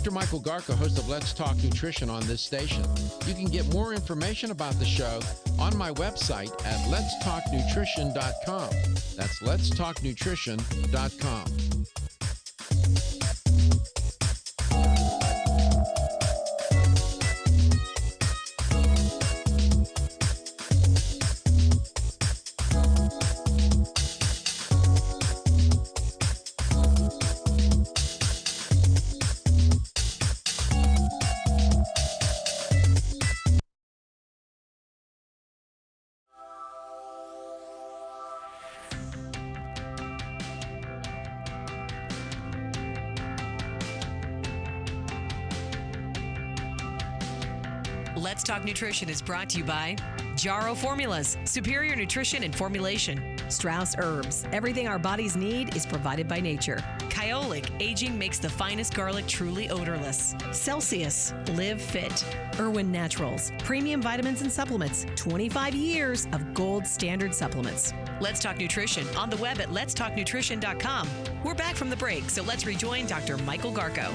[SPEAKER 2] Michael Garko, host of Let's Talk Nutrition on this station. You can get more information about the show on my website at letstalknutrition.com. That's letstalknutrition.com.
[SPEAKER 1] Let's Talk Nutrition is brought to you by Jarrow Formulas, superior nutrition and formulation. Strauss Herbs, everything our bodies need is provided by nature. Kyolic, aging makes the finest garlic truly odorless. Celsius, live fit. Irwin Naturals, premium vitamins and supplements. 25 years of gold standard supplements. Let's Talk Nutrition on the web at letstalknutrition.com. We're back from the break, so let's rejoin Dr. Michael Garko.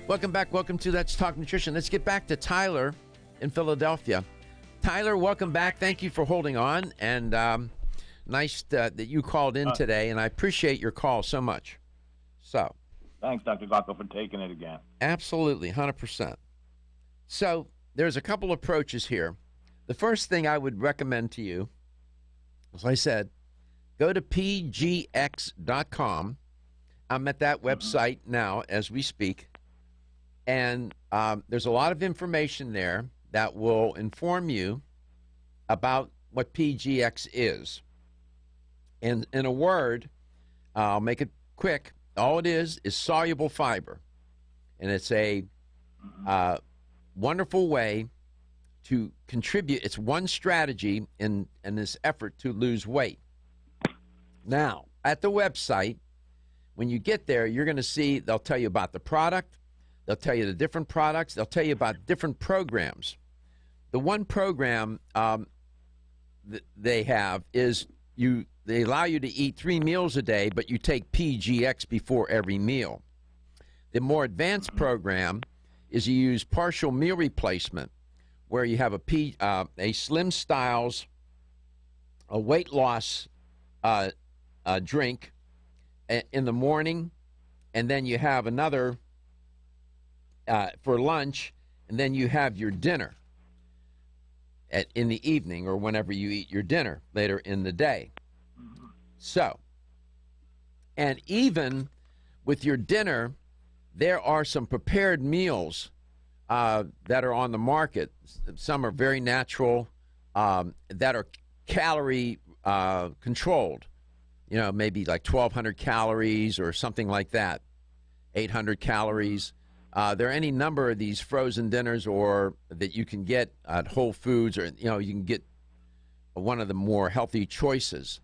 [SPEAKER 2] Welcome back. Welcome to Let's Talk Nutrition. Let's get back to Tyler in Philadelphia. Tyler, welcome back. Thank you for holding on, and nice that you called in today, and I appreciate your call so much. So,
[SPEAKER 10] thanks, Dr. Garko, for taking it again.
[SPEAKER 2] Absolutely, 100%. So, there's a couple approaches here. The first thing I would recommend to you, as I said, go to pgx.com. I'm at that website now as we speak. And there's a lot of information there that will inform you about what PGX is. And in a word, I'll make it quick. All it is soluble fiber. And it's a wonderful way to contribute. It's one strategy in this effort to lose weight. Now, at the website, when you get there, you're going to see, they'll tell you about the product. They'll tell you the different products. They'll tell you about different programs. The one program they have is they allow you to eat 3 meals a day, but you take PGX before every meal. The more advanced program is you use partial meal replacement, where you have a Slim Styles, a weight loss drink in the morning, and then you have another for lunch, and then you have your dinner in the evening or whenever you eat your dinner later in the day. So, and even with your dinner, there are some prepared meals that are on the market. Some are very natural, that are calorie controlled. You know, maybe like 1,200 calories or something like that, 800 calories. There are any number of these frozen dinners or that you can get at Whole Foods, or, you know, you can get one of the more healthy choices.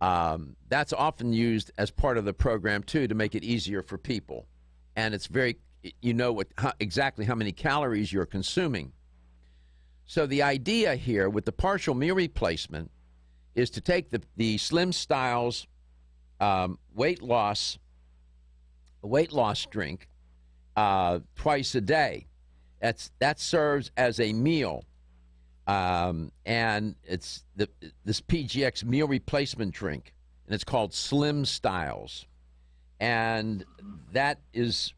[SPEAKER 2] That's often used as part of the program, too, to make it easier for people. And it's very, you know exactly how many calories you're consuming. So the idea here with the partial meal replacement is to take the Slim Styles weight loss drink twice a day. That serves as a meal, and it's this PGX meal replacement drink, and it's called Slim Styles, and that is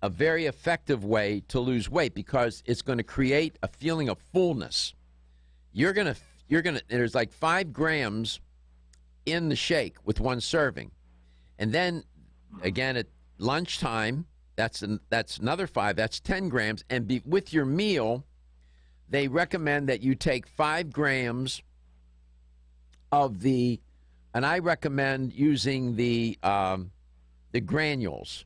[SPEAKER 2] a very effective way to lose weight because it's going to create a feeling of fullness. There's like 5 grams in the shake with one serving, and then again at lunchtime. That's another 5. That's 10 grams. And with your meal, they recommend that you take 5 grams of and I recommend using the granules.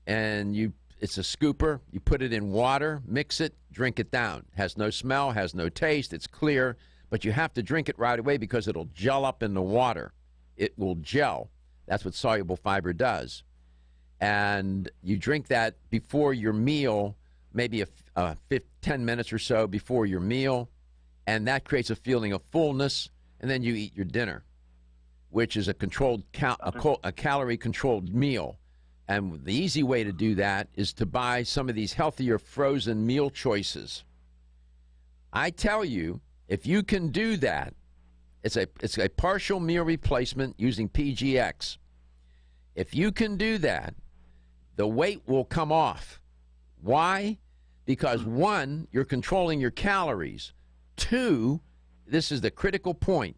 [SPEAKER 2] And it's a scooper. You put it in water, mix it, drink it down. Has no smell, has no taste. It's clear, but you have to drink it right away because it'll gel up in the water. It will gel. That's what soluble fiber does. And you drink that before your meal, maybe 10 minutes or so before your meal, and that creates a feeling of fullness, and then you eat your dinner, which is a calorie-controlled meal. And the easy way to do that is to buy some of these healthier frozen meal choices. I tell you, if you can do that, it's a partial meal replacement using PGX. If you can do that, the weight will come off. Why? Because 1, you're controlling your calories. 2, this is the critical point,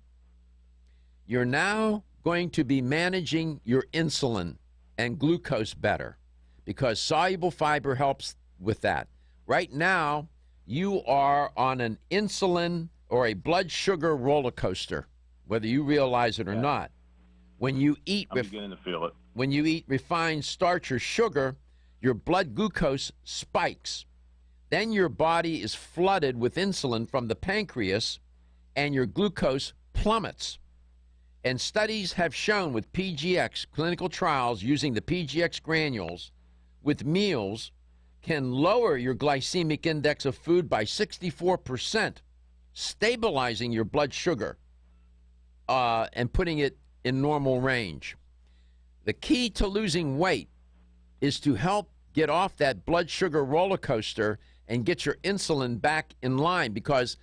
[SPEAKER 2] you're now going to be managing your insulin and glucose better because soluble fiber helps with that. Right now, you are on an insulin or a blood sugar roller coaster, whether you realize it or not. When you eat,
[SPEAKER 10] I'm beginning to feel it.
[SPEAKER 2] When you eat refined starch or sugar, your blood glucose spikes. then your body is flooded with insulin from the pancreas, and your glucose plummets. And studies have shown with PGX, clinical trials using the PGX granules with meals can lower your glycemic index of food by 64%, stabilizing your blood sugar and putting it in normal range. The key to losing weight is to help get off that blood sugar roller coaster and get your insulin back in line, because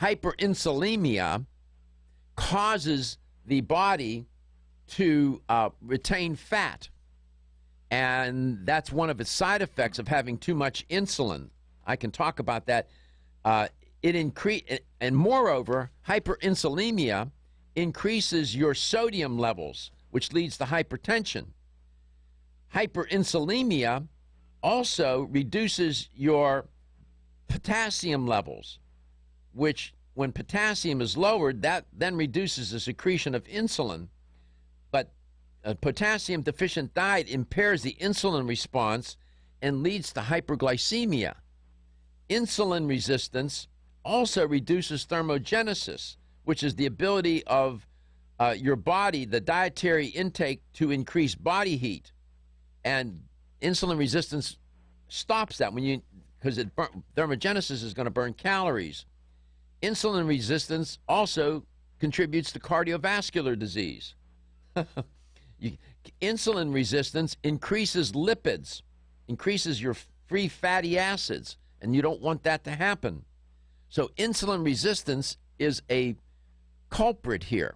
[SPEAKER 2] hyperinsulinemia causes the body to retain fat. And that's one of its side effects of having too much insulin. I can talk about that. And moreover, hyperinsulinemia increases your sodium levels, which leads to hypertension. Hyperinsulinemia also reduces your potassium levels, which, when potassium is lowered, that then reduces the secretion of insulin. But a potassium deficient diet impairs the insulin response and leads to hyperglycemia. Insulin resistance also reduces thermogenesis, which is the ability of your body, the dietary intake, to increase body heat. And insulin resistance stops that because thermogenesis is going to burn calories. Insulin resistance also contributes to cardiovascular disease. Insulin resistance increases lipids, increases your free fatty acids, and you don't want that to happen. So insulin resistance is a culprit here.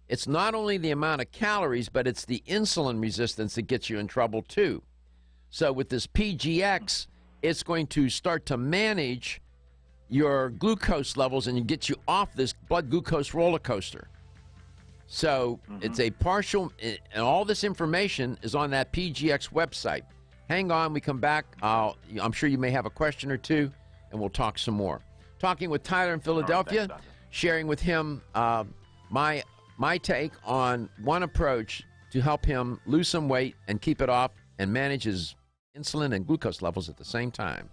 [SPEAKER 2] It's not only the amount of calories, but it's the insulin resistance that gets you in trouble too. So with this PGX, it's going to start to manage your glucose levels and get you off this blood glucose roller coaster. So it's a partial, and all this information is on that PGX website. Hang on, we come back. I'm sure you may have a question or two, and we'll talk some more. Talking with Tyler in Philadelphia, sharing with him my take on one approach to help him lose some weight and keep it off and manage his insulin and glucose levels at the same time.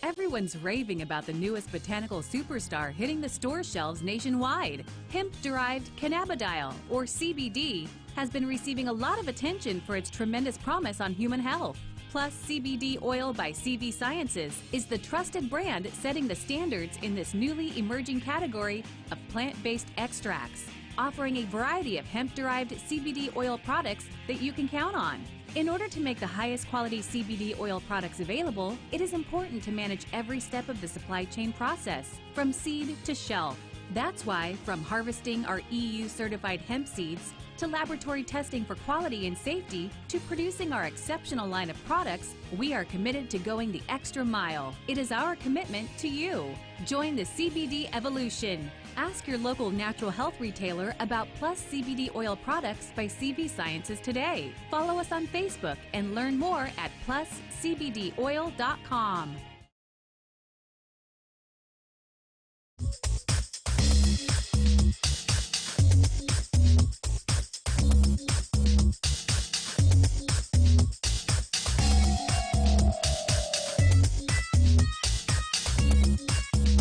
[SPEAKER 7] Everyone's raving about the newest botanical superstar hitting the store shelves nationwide. Hemp-derived cannabidiol, or CBD, has been receiving a lot of attention for its tremendous promise on human health. Plus, CBD Oil by CV Sciences is the trusted brand setting the standards in this newly emerging category of plant-based extracts, offering a variety of hemp-derived CBD oil products that you can count on. In order to make the highest quality CBD oil products available, it is important to manage every step of the supply chain process, from seed to shelf. That's why, from harvesting our EU-certified hemp seeds, to laboratory testing for quality and safety, to producing our exceptional line of products, we are committed to going the extra mile. It is our commitment to you. Join the CBD evolution. Ask your local natural health retailer about Plus CBD oil products by CV Sciences today. Follow us on Facebook and learn more at pluscbdoil.com.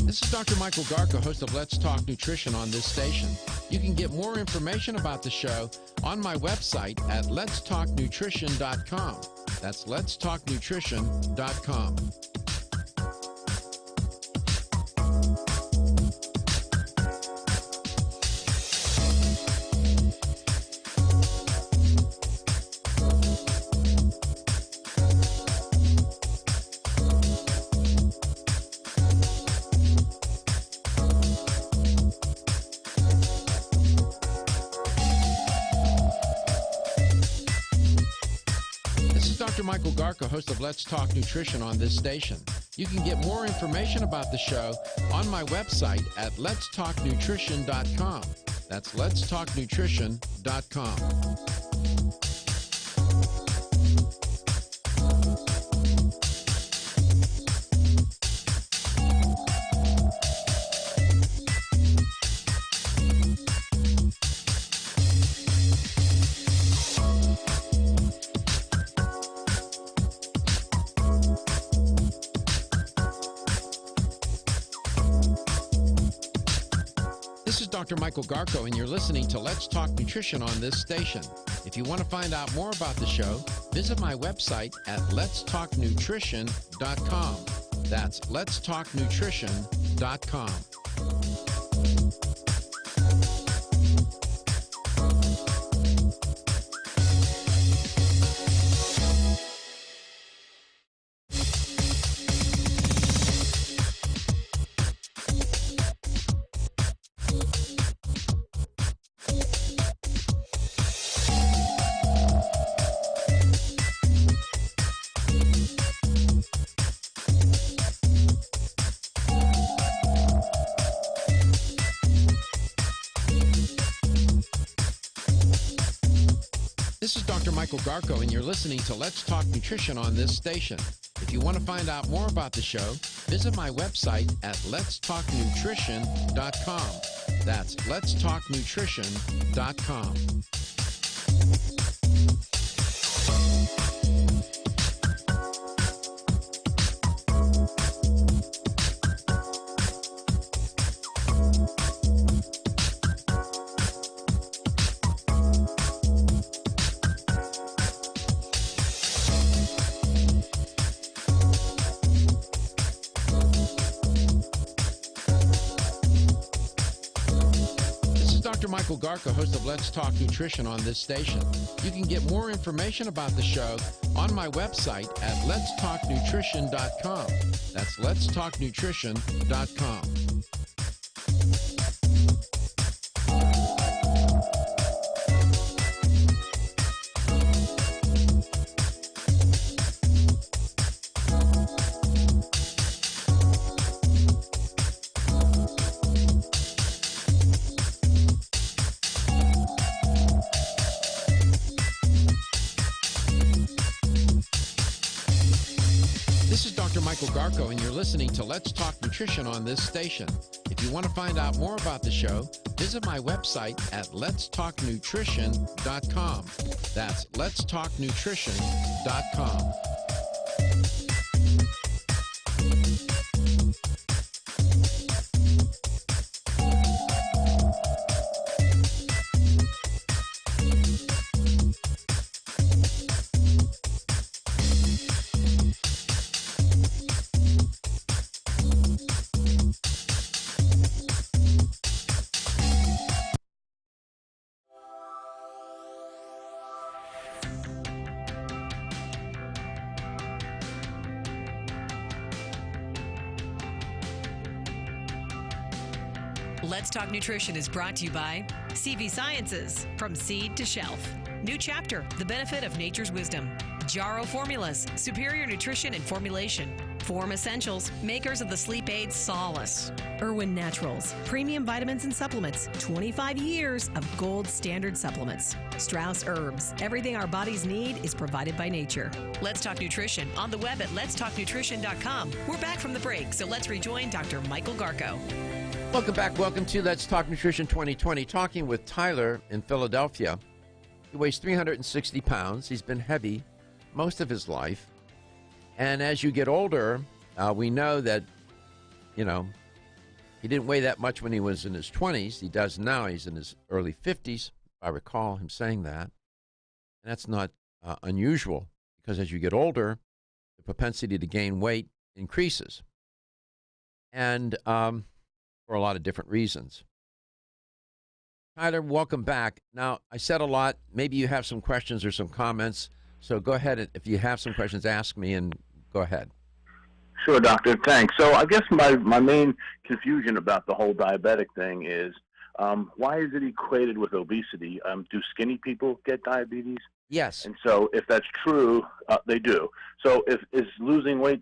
[SPEAKER 2] This is Dr. Michael Garko, host of Let's Talk Nutrition on this station. You can get more information about the show on my website at letstalknutrition.com. That's letstalknutrition.com. Michael Garko, host of Let's Talk Nutrition on this station. You can get more information about the show on my website at letstalknutrition.com. That's letstalknutrition.com. Dr. Michael Garko, and you're listening to Let's Talk Nutrition on this station. If you want to find out more about the show, visit my website at letstalknutrition.com. That's letstalknutrition.com. This is Dr. Michael Garko, and you're listening to Let's Talk Nutrition on this station. If you want to find out more about the show, visit my website at letstalknutrition.com. That's letstalknutrition.com. Dr. Michael Garko, host of Let's Talk Nutrition on this station. You can get more information about the show on my website at letstalknutrition.com. That's letstalknutrition.com. This is Dr. Michael Garko, and you're listening to Let's Talk Nutrition on this station. If you want to find out more about the show, visit my website at letstalknutrition.com. That's letstalknutrition.com.
[SPEAKER 1] Let's Talk Nutrition is brought to you by CV Sciences, from seed to shelf. New chapter, the benefit of nature's wisdom. Jarrow Formulas, superior nutrition and formulation. Form Essentials, makers of the sleep aid Solace. Irwin Naturals, premium vitamins and supplements. 25 years of gold standard supplements. Strauss Herbs, everything our bodies need is provided by nature. Let's Talk Nutrition on the web at letstalknutrition.com. We're back from the break, so let's rejoin Dr. Michael Garko.
[SPEAKER 2] Welcome back. Welcome to Let's Talk Nutrition 2020. Talking with Tyler in Philadelphia. He weighs 360 pounds. He's been heavy most of his life. And as you get older, we know that, he didn't weigh that much when he was in his 20s. He does now. He's in his early 50s. I recall him saying that. And that's not unusual, because as you get older, the propensity to gain weight increases. And for a lot of different reasons. Tyler, welcome back. Now, I said a lot. Maybe you have some questions or some comments. So go ahead. If you have some questions, ask me, and go ahead.
[SPEAKER 10] Sure, doctor. Thanks. So I guess my main confusion about the whole diabetic thing is, why is it equated with obesity? Do skinny people get diabetes?
[SPEAKER 2] Yes.
[SPEAKER 10] And so if that's true, they do. So is losing weight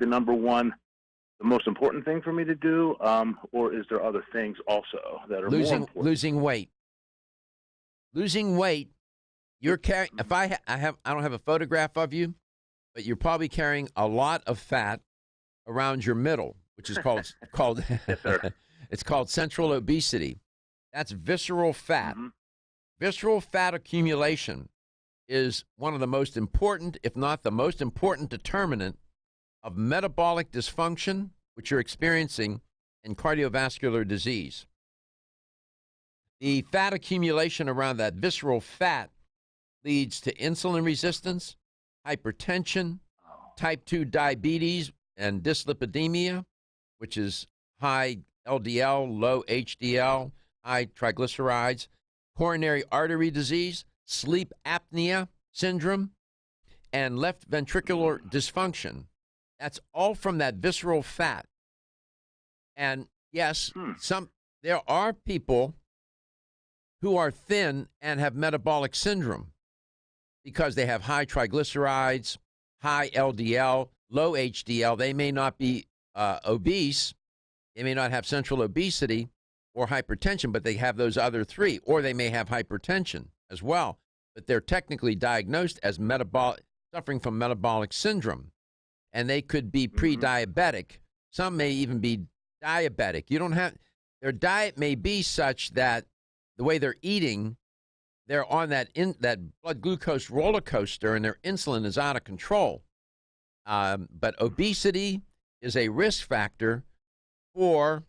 [SPEAKER 10] the most important thing for me to do, or is there other things also that are more important?
[SPEAKER 2] Losing weight. Losing weight. You're carrying. If I don't have a photograph of you, but you're probably carrying a lot of fat around your middle, which is called
[SPEAKER 10] Yes, sir.
[SPEAKER 2] It's called central obesity. That's visceral fat.
[SPEAKER 10] Mm-hmm.
[SPEAKER 2] Visceral fat accumulation is one of the most important, if not the most important, determinant of metabolic dysfunction, which you're experiencing, and cardiovascular disease. The fat accumulation around that visceral fat leads to insulin resistance, hypertension, type 2 diabetes, and dyslipidemia, which is high LDL, low HDL, high triglycerides, coronary artery disease, sleep apnea syndrome, and left ventricular dysfunction. That's all from that visceral fat. And yes, there are people who are thin and have metabolic syndrome because they have high triglycerides, high LDL, low HDL. They may not be obese. They may not have central obesity or hypertension, but they have those other three. Or they may have hypertension as well, but they're technically diagnosed as suffering from metabolic syndrome. And they could be pre-diabetic. Some may even be diabetic. Their diet may be such that the way they're eating, they're on that blood glucose roller coaster, and their insulin is out of control. But obesity is a risk factor for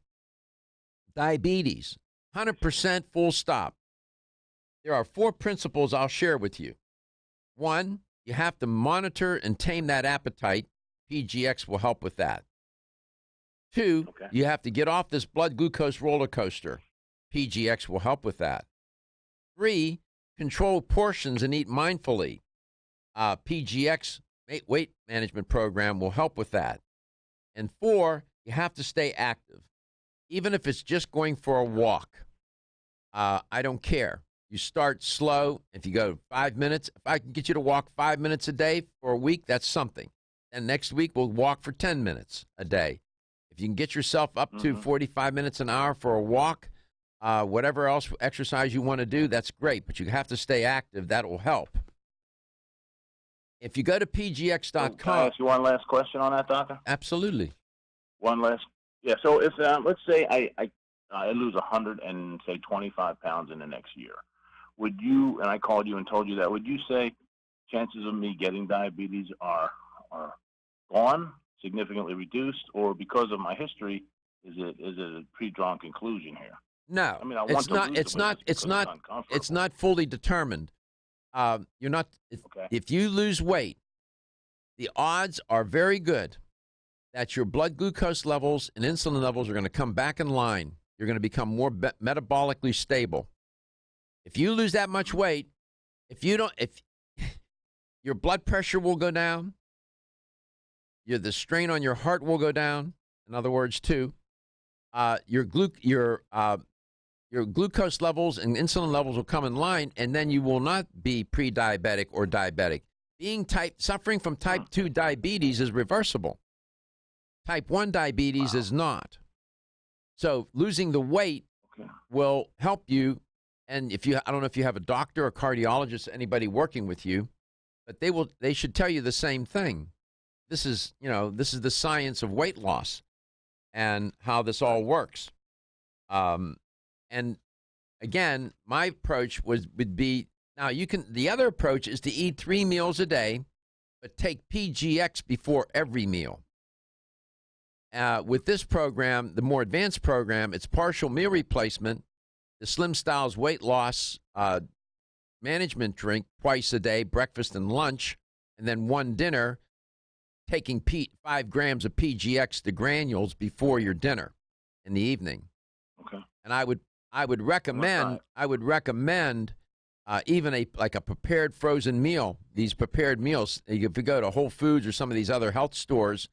[SPEAKER 2] diabetes. 100% full stop. There are 4 principles I'll share with you. 1, you have to monitor and tame that appetite. PGX will help with that. 2, you have to get off this blood glucose roller coaster. PGX will help with that. 3, control portions and eat mindfully. PGX weight management program will help with that. And 4, you have to stay active, even if it's just going for a walk. I don't care. You start slow. If you go 5 minutes, if I can get you to walk 5 minutes a day for a week, that's something. And next week, we'll walk for 10 minutes a day. If you can get yourself up to 45 minutes an hour for a walk, whatever else exercise you want to do, that's great. But you have to stay active. That will help. If you go to pgx.com.
[SPEAKER 10] Can I ask you one last question on that, Doctor?
[SPEAKER 2] Absolutely.
[SPEAKER 10] One last. Yeah, so if, let's say I lose 25 pounds in the next year, would you, and I called you and told you that, would you say chances of me getting diabetes are gone, significantly reduced, or because of my history, is it a pre-drawn conclusion here?
[SPEAKER 2] No,
[SPEAKER 10] I mean,
[SPEAKER 2] it's not fully determined. You're not. If you lose weight, the odds are very good that your blood glucose levels and insulin levels are going to come back in line. You're going to become more metabolically stable. If you lose that much weight, if your blood pressure will go down, the strain on your heart will go down. In other words, too, your glucose levels and insulin levels will come in line, and then you will not be pre-diabetic or diabetic. Suffering from type 2 diabetes is reversible. Type 1 diabetes is not. So losing the weight will help you. And I don't know if you have a doctor or cardiologist, anybody working with you, but they should tell you the same thing. This is the science of weight loss and how this all works. And again, my approach would be, the other approach is to eat 3 meals a day, but take PGX before every meal. With this program, the more advanced program, it's partial meal replacement, the Slim Styles weight loss management drink twice a day, breakfast and lunch, and then one dinner, taking 5 grams of PGX, the granules, before your dinner in the evening.
[SPEAKER 10] Okay.
[SPEAKER 2] And I would recommend even a prepared frozen meal. These prepared meals, if you go to Whole Foods or some of these other health stores,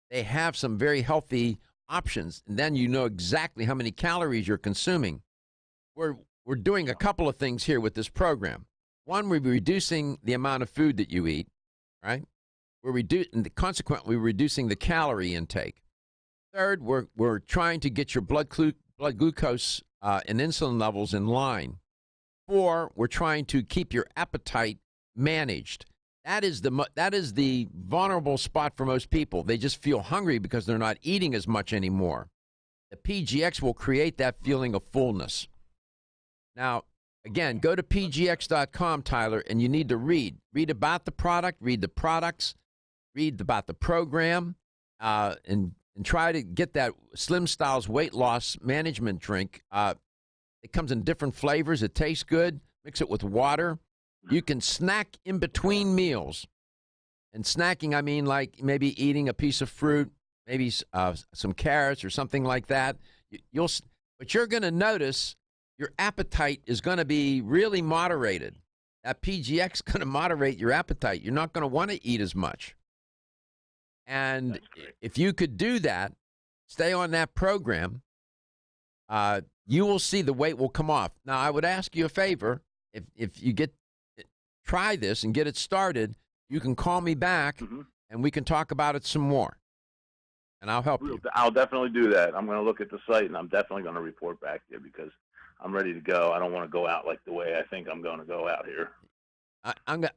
[SPEAKER 2] they have some very healthy options, and then you know exactly how many calories you're consuming. We're doing a couple of things here with this program. One, we're reducing the amount of food that you eat, right? Consequently, we're reducing the calorie intake. Third, we're trying to get your blood glucose and insulin levels in line. 4, we're trying to keep your appetite managed. That is the vulnerable spot for most people. They just feel hungry because they're not eating as much anymore. The PGX will create that feeling of fullness. Now, again, go to pgx.com, Tyler, and you need to read about the product, read the products, read about the program, and try to get that Slim Styles weight loss management drink. It comes in different flavors. It tastes good. Mix it with water. You can snack in between meals. And snacking, I mean like maybe eating a piece of fruit, maybe some carrots or something like that. But you're going to notice your appetite is going to be really moderated. That PGX is going to moderate your appetite. You're not going to want to eat as much. And if you could do that, stay on that program, you will see the weight will come off. Now, I would ask you a favor. If you try this and get it started, you can call me back and we can talk about it some more. And I'll help you.
[SPEAKER 10] I'll definitely do that. I'm going to look at the site, and I'm definitely going to report back to you because I'm ready to go. I don't want to go out like the way I think I'm going to go out here.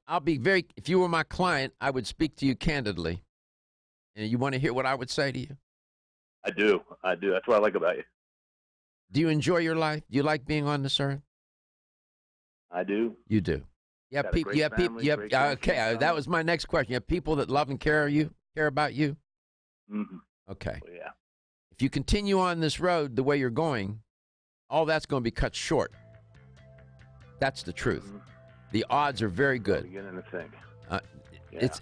[SPEAKER 2] I'll be very. If you were my client, I would speak to you candidly. And you want to hear what I would say to you?
[SPEAKER 10] I do. That's what I like about you.
[SPEAKER 2] Do you enjoy your life? Do you like being on this earth?
[SPEAKER 10] I do.
[SPEAKER 2] You do. You have people. You have people. You have. Okay, that was my next question. You have people that love and care about you.
[SPEAKER 10] Mm-hmm.
[SPEAKER 2] Okay.
[SPEAKER 10] Well, yeah.
[SPEAKER 2] If you continue on this road the way you're going, all that's going to be cut short. That's the truth. Mm-hmm. The odds are very good.
[SPEAKER 10] I'm beginning to think.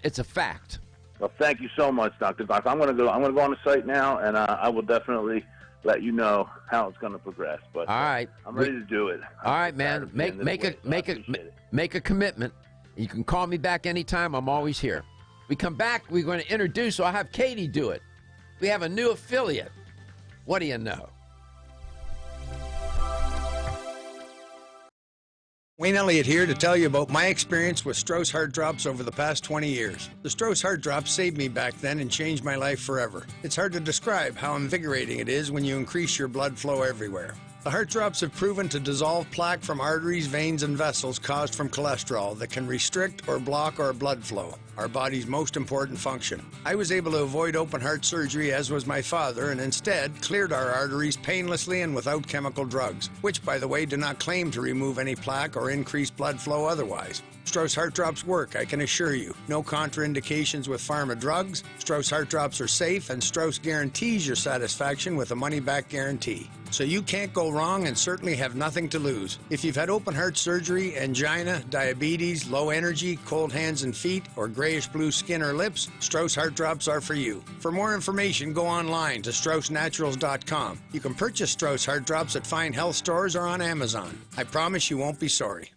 [SPEAKER 2] It's a fact.
[SPEAKER 10] Well, thank you so much, Dr. Doc. I'm going to go on the site now, and I will definitely let you know how it's going to progress. But
[SPEAKER 2] all right,
[SPEAKER 10] I'm ready to do it.
[SPEAKER 2] All right, man. Make a commitment. You can call me back anytime. I'm always here. We come back. We're going to introduce. So I'll have Katie do it. We have a new affiliate. What do you know?
[SPEAKER 11] Wayne Elliott here to tell you about my experience with Strauss Heart Drops over the past 20 years. The Strauss Heart Drops saved me back then and changed my life forever. It's hard to describe how invigorating it is when you increase your blood flow everywhere. The heart drops have proven to dissolve plaque from arteries, veins, and vessels caused from cholesterol that can restrict or block our blood flow, our body's most important function. I was able to avoid open heart surgery, as was my father, and instead cleared our arteries painlessly and without chemical drugs, which, by the way, do not claim to remove any plaque or increase blood flow otherwise. Strauss Heart Drops work, I can assure you. No contraindications with pharma drugs. Strauss Heart Drops are safe, and Strauss guarantees your satisfaction with a money-back guarantee. So you can't go wrong and certainly have nothing to lose. If you've had open heart surgery, angina, diabetes, low energy, cold hands and feet, or grayish-blue skin or lips, Strauss Heart Drops are for you. For more information, go online to StraussNaturals.com. You can purchase Strauss Heart Drops at fine health stores or on Amazon. I promise you won't be sorry.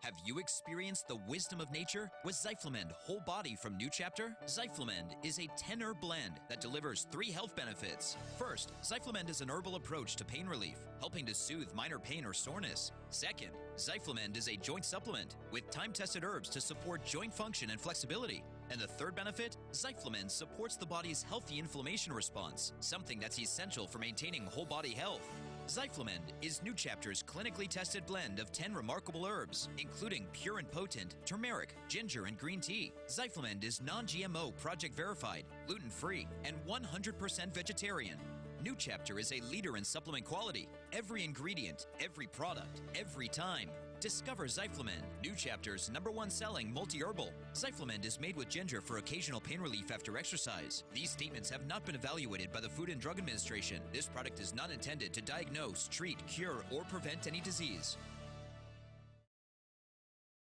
[SPEAKER 13] Have you experienced the wisdom of nature with Zyflamend Whole Body from New Chapter? Zyflamend is a 10-herb blend that delivers 3 health benefits. First, Zyflamend is an herbal approach to pain relief, helping to soothe minor pain or soreness. Second, Zyflamend is a joint supplement with time-tested herbs to support joint function and flexibility. And the third benefit, Zyflamend supports the body's healthy inflammation response, something that's essential for maintaining whole body health. Zyflamend is New Chapter's clinically tested blend of 10 remarkable herbs, including pure and potent turmeric, ginger, and green tea. Zyflamend is non-GMO, project verified, gluten-free, and 100% vegetarian. New Chapter is a leader in supplement quality. Every ingredient, every product, every time. Discover Zyflamend, New Chapter's #1 selling multi-herbal. Zyflamend is made with ginger for occasional pain relief after exercise. These statements have not been evaluated by the Food and Drug Administration. This product is not intended to diagnose, treat, cure, or prevent any disease.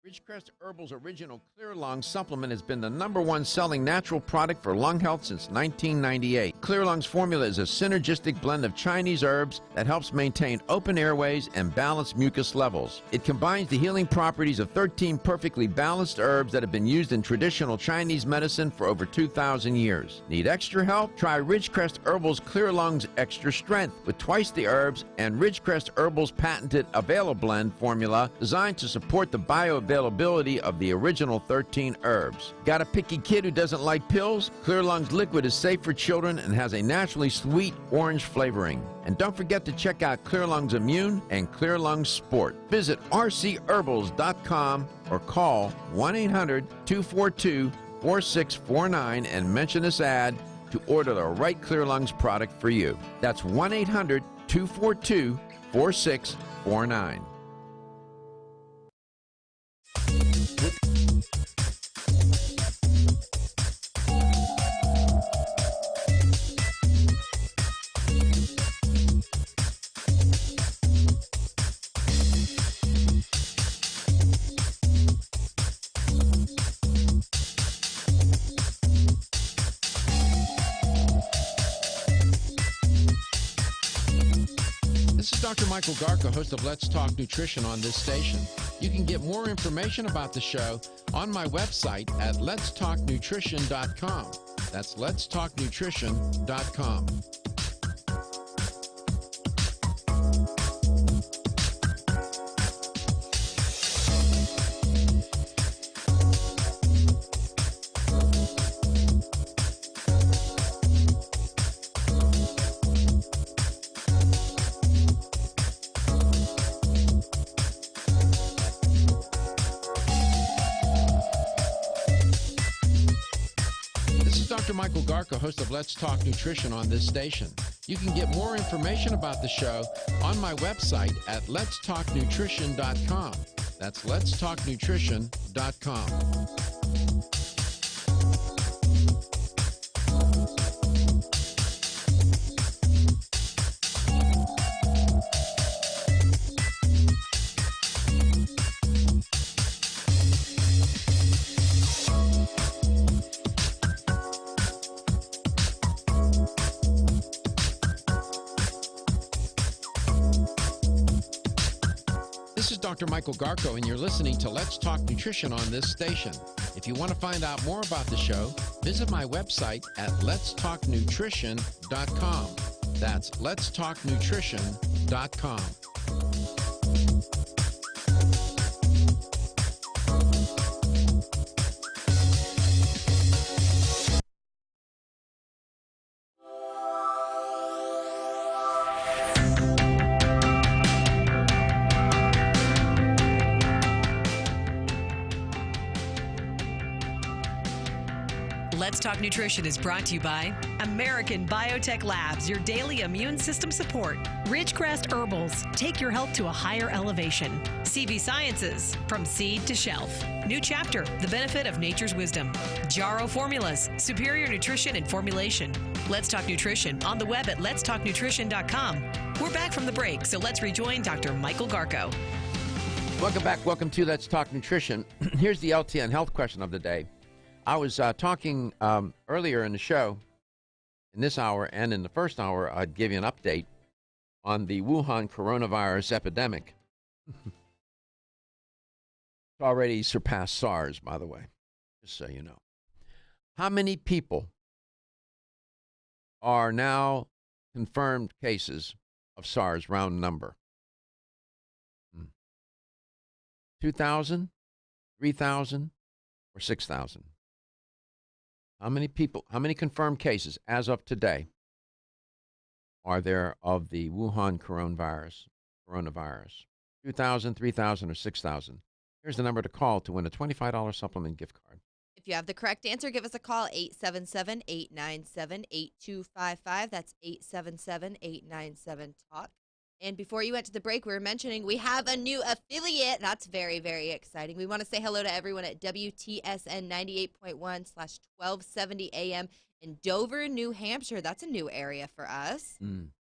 [SPEAKER 2] Ridgecrest Herbal's original Clear Lung supplement has been the #1 selling natural product for lung health since 1998. Clear Lung's formula is a synergistic blend of Chinese herbs that helps maintain open airways and balance mucus levels. It combines the healing properties of 13 perfectly balanced herbs that have been used in traditional Chinese medicine for over 2,000 years. Need extra help? Try Ridgecrest Herbal's Clear Lung's Extra Strength with twice the herbs and Ridgecrest Herbal's patented Availablend formula designed to support the bioavailability of the original 13 herbs. Got a picky kid who doesn't like pills? Clear Lungs Liquid is safe for children and has a naturally sweet orange flavoring. And don't forget to check out Clear Lungs Immune and Clear Lungs Sport. Visit rcherbals.com or call 1-800-242-4649 and mention this ad to order the right Clear Lungs product for you. That's 1-800-242-4649. Dr. Michael Garko, host of Let's Talk Nutrition on this station. You can get more information about the show on my website at letstalknutrition.com. That's letstalknutrition.com. Dr. Michael Garko, host of Let's Talk Nutrition on this station. You can get more information about the show on my website at letstalknutrition.com. That's letstalknutrition.com. This is Dr. Michael Garko, and you're listening to Let's Talk Nutrition on this station. If you want to find out more about the show, visit my website at letstalknutrition.com. That's letstalknutrition.com.
[SPEAKER 1] Let's Talk Nutrition is brought to you by American Biotech Labs, your daily immune system support. Ridgecrest Herbals, take your health to a higher elevation. CV Sciences, from seed to shelf. New Chapter, the benefit of nature's wisdom. Jarrow Formulas, superior nutrition and formulation. Let's Talk Nutrition on the web at letstalknutrition.com. We're back from the break, so let's rejoin Dr. Michael Garko.
[SPEAKER 2] Welcome back. Welcome to Let's Talk Nutrition. Here's the LTN health question of the day. I was talking earlier in the show, in this hour and in the first hour, I'd give you an update on the Wuhan coronavirus epidemic. It's already surpassed SARS, by the way, just so you know. How many people are now confirmed cases of SARS, round number? 2,000, 3,000, or 6,000? How many people, how many confirmed cases as of today are there of the Wuhan coronavirus? 2,000, 3,000, or 6,000? Here's the number to call to win a $25 supplement gift card.
[SPEAKER 3] If you have the correct answer, give us a call, 877-897-8255. That's 877-897-TALK. And before you went to the break, we were mentioning we have a new affiliate. That's very, very exciting. We want to say hello to everyone at WTSN 98.1/1270 AM in Dover, New Hampshire. That's a new area for us.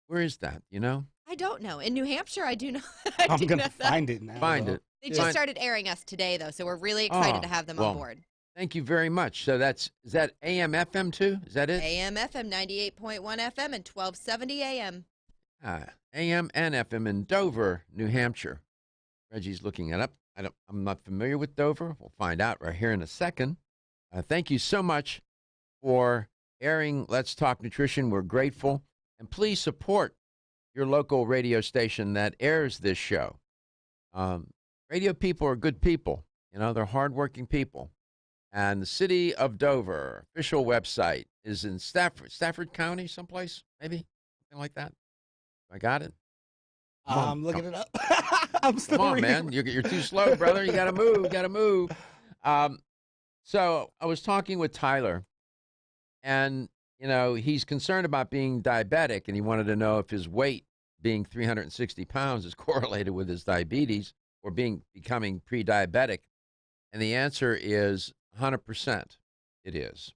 [SPEAKER 2] Where is that, you know?
[SPEAKER 3] I don't know. In New Hampshire, I do know.
[SPEAKER 4] I'm going to find it now.
[SPEAKER 2] Find it.
[SPEAKER 3] They just started airing us today, though, so we're really excited to have them on board.
[SPEAKER 2] Thank you very much. So is that AM, FM too? Is that it?
[SPEAKER 3] AM, FM, 98.1 FM and 1270 AM.
[SPEAKER 2] AM and FM in Dover, New Hampshire. Reggie's looking it up. I'm not familiar with Dover. We'll find out right here in a second. Thank you so much for airing Let's Talk Nutrition. We're grateful. And please support your local radio station that airs this show. Radio people are good people. You know, they're hardworking people. And the City of Dover official website is in Stafford County, someplace, maybe? Something like that. I got it.
[SPEAKER 4] I'm looking it up. I'm still
[SPEAKER 2] Come on, man. You're too slow, brother. You got to move. Got to move. So I was talking with Tyler, and, you know, he's concerned about being diabetic, and he wanted to know if his weight, being 360 pounds, is correlated with his diabetes or becoming pre-diabetic. And the answer is 100%. It is.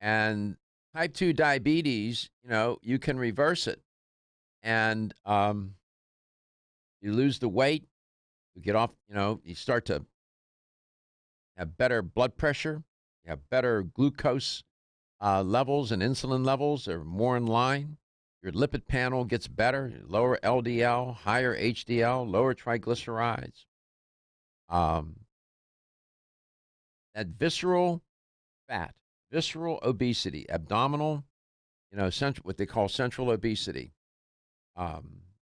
[SPEAKER 2] And type 2 diabetes, you know, you can reverse it. And you lose the weight, you get off, you know, you start to have better blood pressure, you have better glucose levels and insulin levels are more in line. Your lipid panel gets better, lower LDL, higher HDL, lower triglycerides. That visceral fat, visceral obesity, abdominal, what they call central obesity,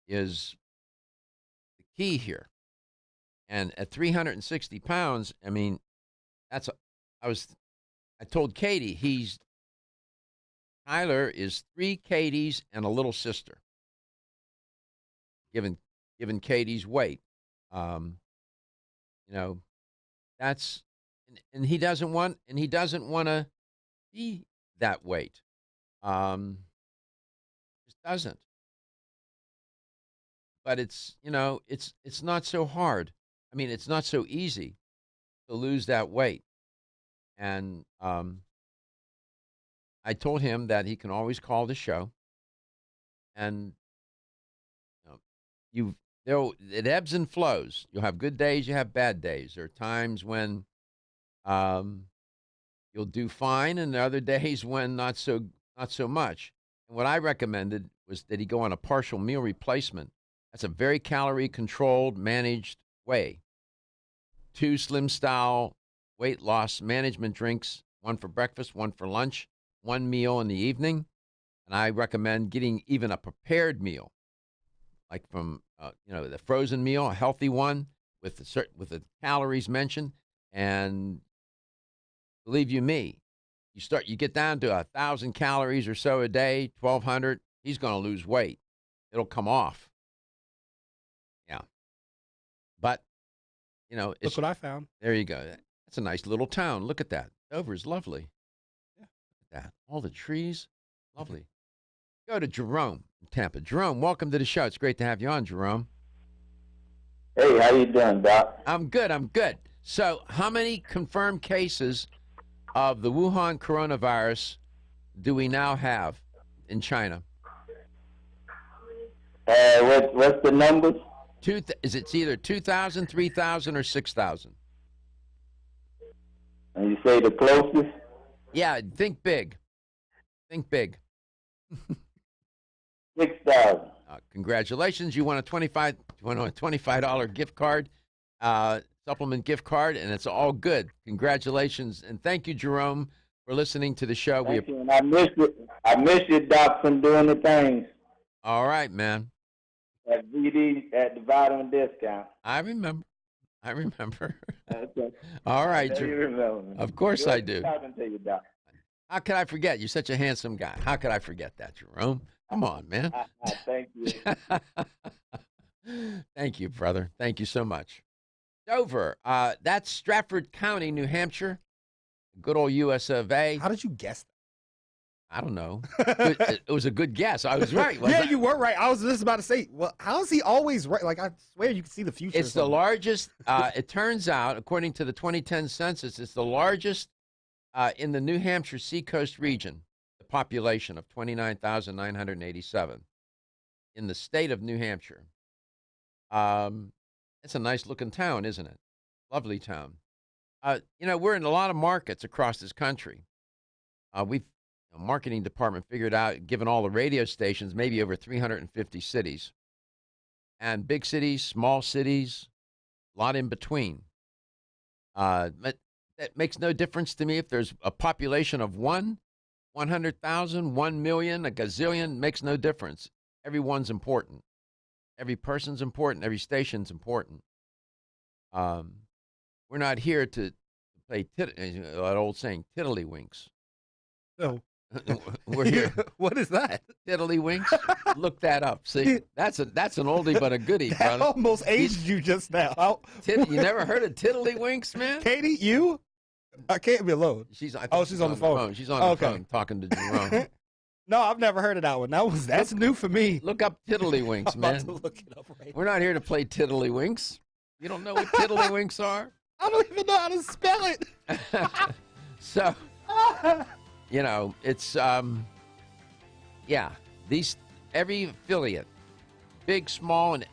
[SPEAKER 2] is the key here. And at 360 pounds, I mean, I told Katie, Tyler is 3 Katies and a little sister, given Katie's weight. That's, and he doesn't want to be that weight. Just doesn't. But it's not so hard. I mean, it's not so easy to lose that weight. And I told him that he can always call the show, and it ebbs and flows. You'll have good days, you have bad days. There are times when you'll do fine, and there are other days when not so much. And what I recommended was that he go on a partial meal replacement. That's a very calorie controlled, managed way. 2 Slim Style weight loss management drinks, 1 for breakfast, 1 for lunch, 1 meal in the evening. And I recommend getting even a prepared meal, like from the frozen meal, a healthy one with the calories mentioned. And believe you me, you get down to 1,000 calories or so a day, 1,200. He's going to lose weight. It'll come off. Yeah, but
[SPEAKER 4] look what I found.
[SPEAKER 2] There you go. That's a nice little town. Look at that. Dover's lovely. Yeah, look at that. All the trees, lovely. Go to Jerome in Tampa. Jerome, welcome to the show. It's great to have you on, Jerome.
[SPEAKER 14] Hey, how you doing, Doc?
[SPEAKER 2] I'm good. So, how many confirmed cases of the Wuhan coronavirus do we now have in China?
[SPEAKER 14] What's the numbers?
[SPEAKER 2] It's either 2,000, 3,000, or 6,000.
[SPEAKER 14] And you say the closest?
[SPEAKER 2] Yeah, think big.
[SPEAKER 14] 6,000.
[SPEAKER 2] Congratulations. You won a $25 gift card, supplement gift card, and it's all good. Congratulations. And thank you, Jerome, for listening to the show.
[SPEAKER 14] Thank you. And I miss you, Doc, from doing the things.
[SPEAKER 2] All right, man.
[SPEAKER 14] At VD at the vitamin discount.
[SPEAKER 2] I remember.
[SPEAKER 14] Okay.
[SPEAKER 2] All right,
[SPEAKER 14] you remember me.
[SPEAKER 2] Of course I do.
[SPEAKER 14] Talking to you, Doc.
[SPEAKER 2] How could I forget? You're such a handsome guy. How could I forget that, Jerome? Come on, man.
[SPEAKER 14] Thank you.
[SPEAKER 2] Thank you, brother. Thank you so much. Dover, that's Stratford County, New Hampshire. Good old US of A.
[SPEAKER 4] How did you guess that?
[SPEAKER 2] I don't know. It was a good guess. I was right.
[SPEAKER 4] Yeah, you were right. I was just about to say, well, how is he always right? Like, I swear you can see the future.
[SPEAKER 2] It's the largest, it turns out, according to the 2010 census, it's the largest in the New Hampshire Seacoast region, the population of 29,987 in the state of New Hampshire. It's a nice looking town, isn't it? Lovely town. We're in a lot of markets across this country. Marketing department figured out, given all the radio stations, maybe over 350 cities. And big cities, small cities, a lot in between. But that makes no difference to me if there's a population of 100,000, 1 million, a gazillion, makes no difference. Everyone's important. Every person's important. Every station's important. We're not here to play that old saying, tiddlywinks.
[SPEAKER 4] No.
[SPEAKER 2] We're here.
[SPEAKER 4] What is that?
[SPEAKER 2] Tiddlywinks? Look that up. See, that's an oldie but a goodie,
[SPEAKER 4] that
[SPEAKER 2] brother.
[SPEAKER 4] Almost aged you just now.
[SPEAKER 2] You never heard of Tiddlywinks, man?
[SPEAKER 4] Katie, you? I can't be alone.
[SPEAKER 2] She's on
[SPEAKER 4] the phone.
[SPEAKER 2] She's on the phone talking to Jerome.
[SPEAKER 4] No, I've never heard of that one. That's new for me.
[SPEAKER 2] Look up Tiddlywinks, man.
[SPEAKER 4] I'm about to look it up right
[SPEAKER 2] We're not here to play Tiddlywinks. You don't know what Tiddlywinks are?
[SPEAKER 4] I don't even know how to spell it.
[SPEAKER 2] So, it's every affiliate, big, small, and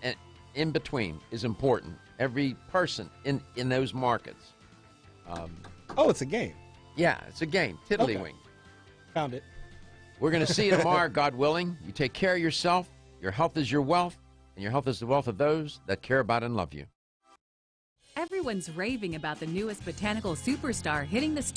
[SPEAKER 2] in between, is important. Every person in those markets.
[SPEAKER 4] It's a game.
[SPEAKER 2] Yeah, it's a game. Tiddlywink.
[SPEAKER 4] Okay. Found it.
[SPEAKER 2] We're going to see you tomorrow, God willing. You take care of yourself. Your health is your wealth, and your health is the wealth of those that care about and love you.
[SPEAKER 7] Everyone's raving about the newest botanical superstar hitting the store.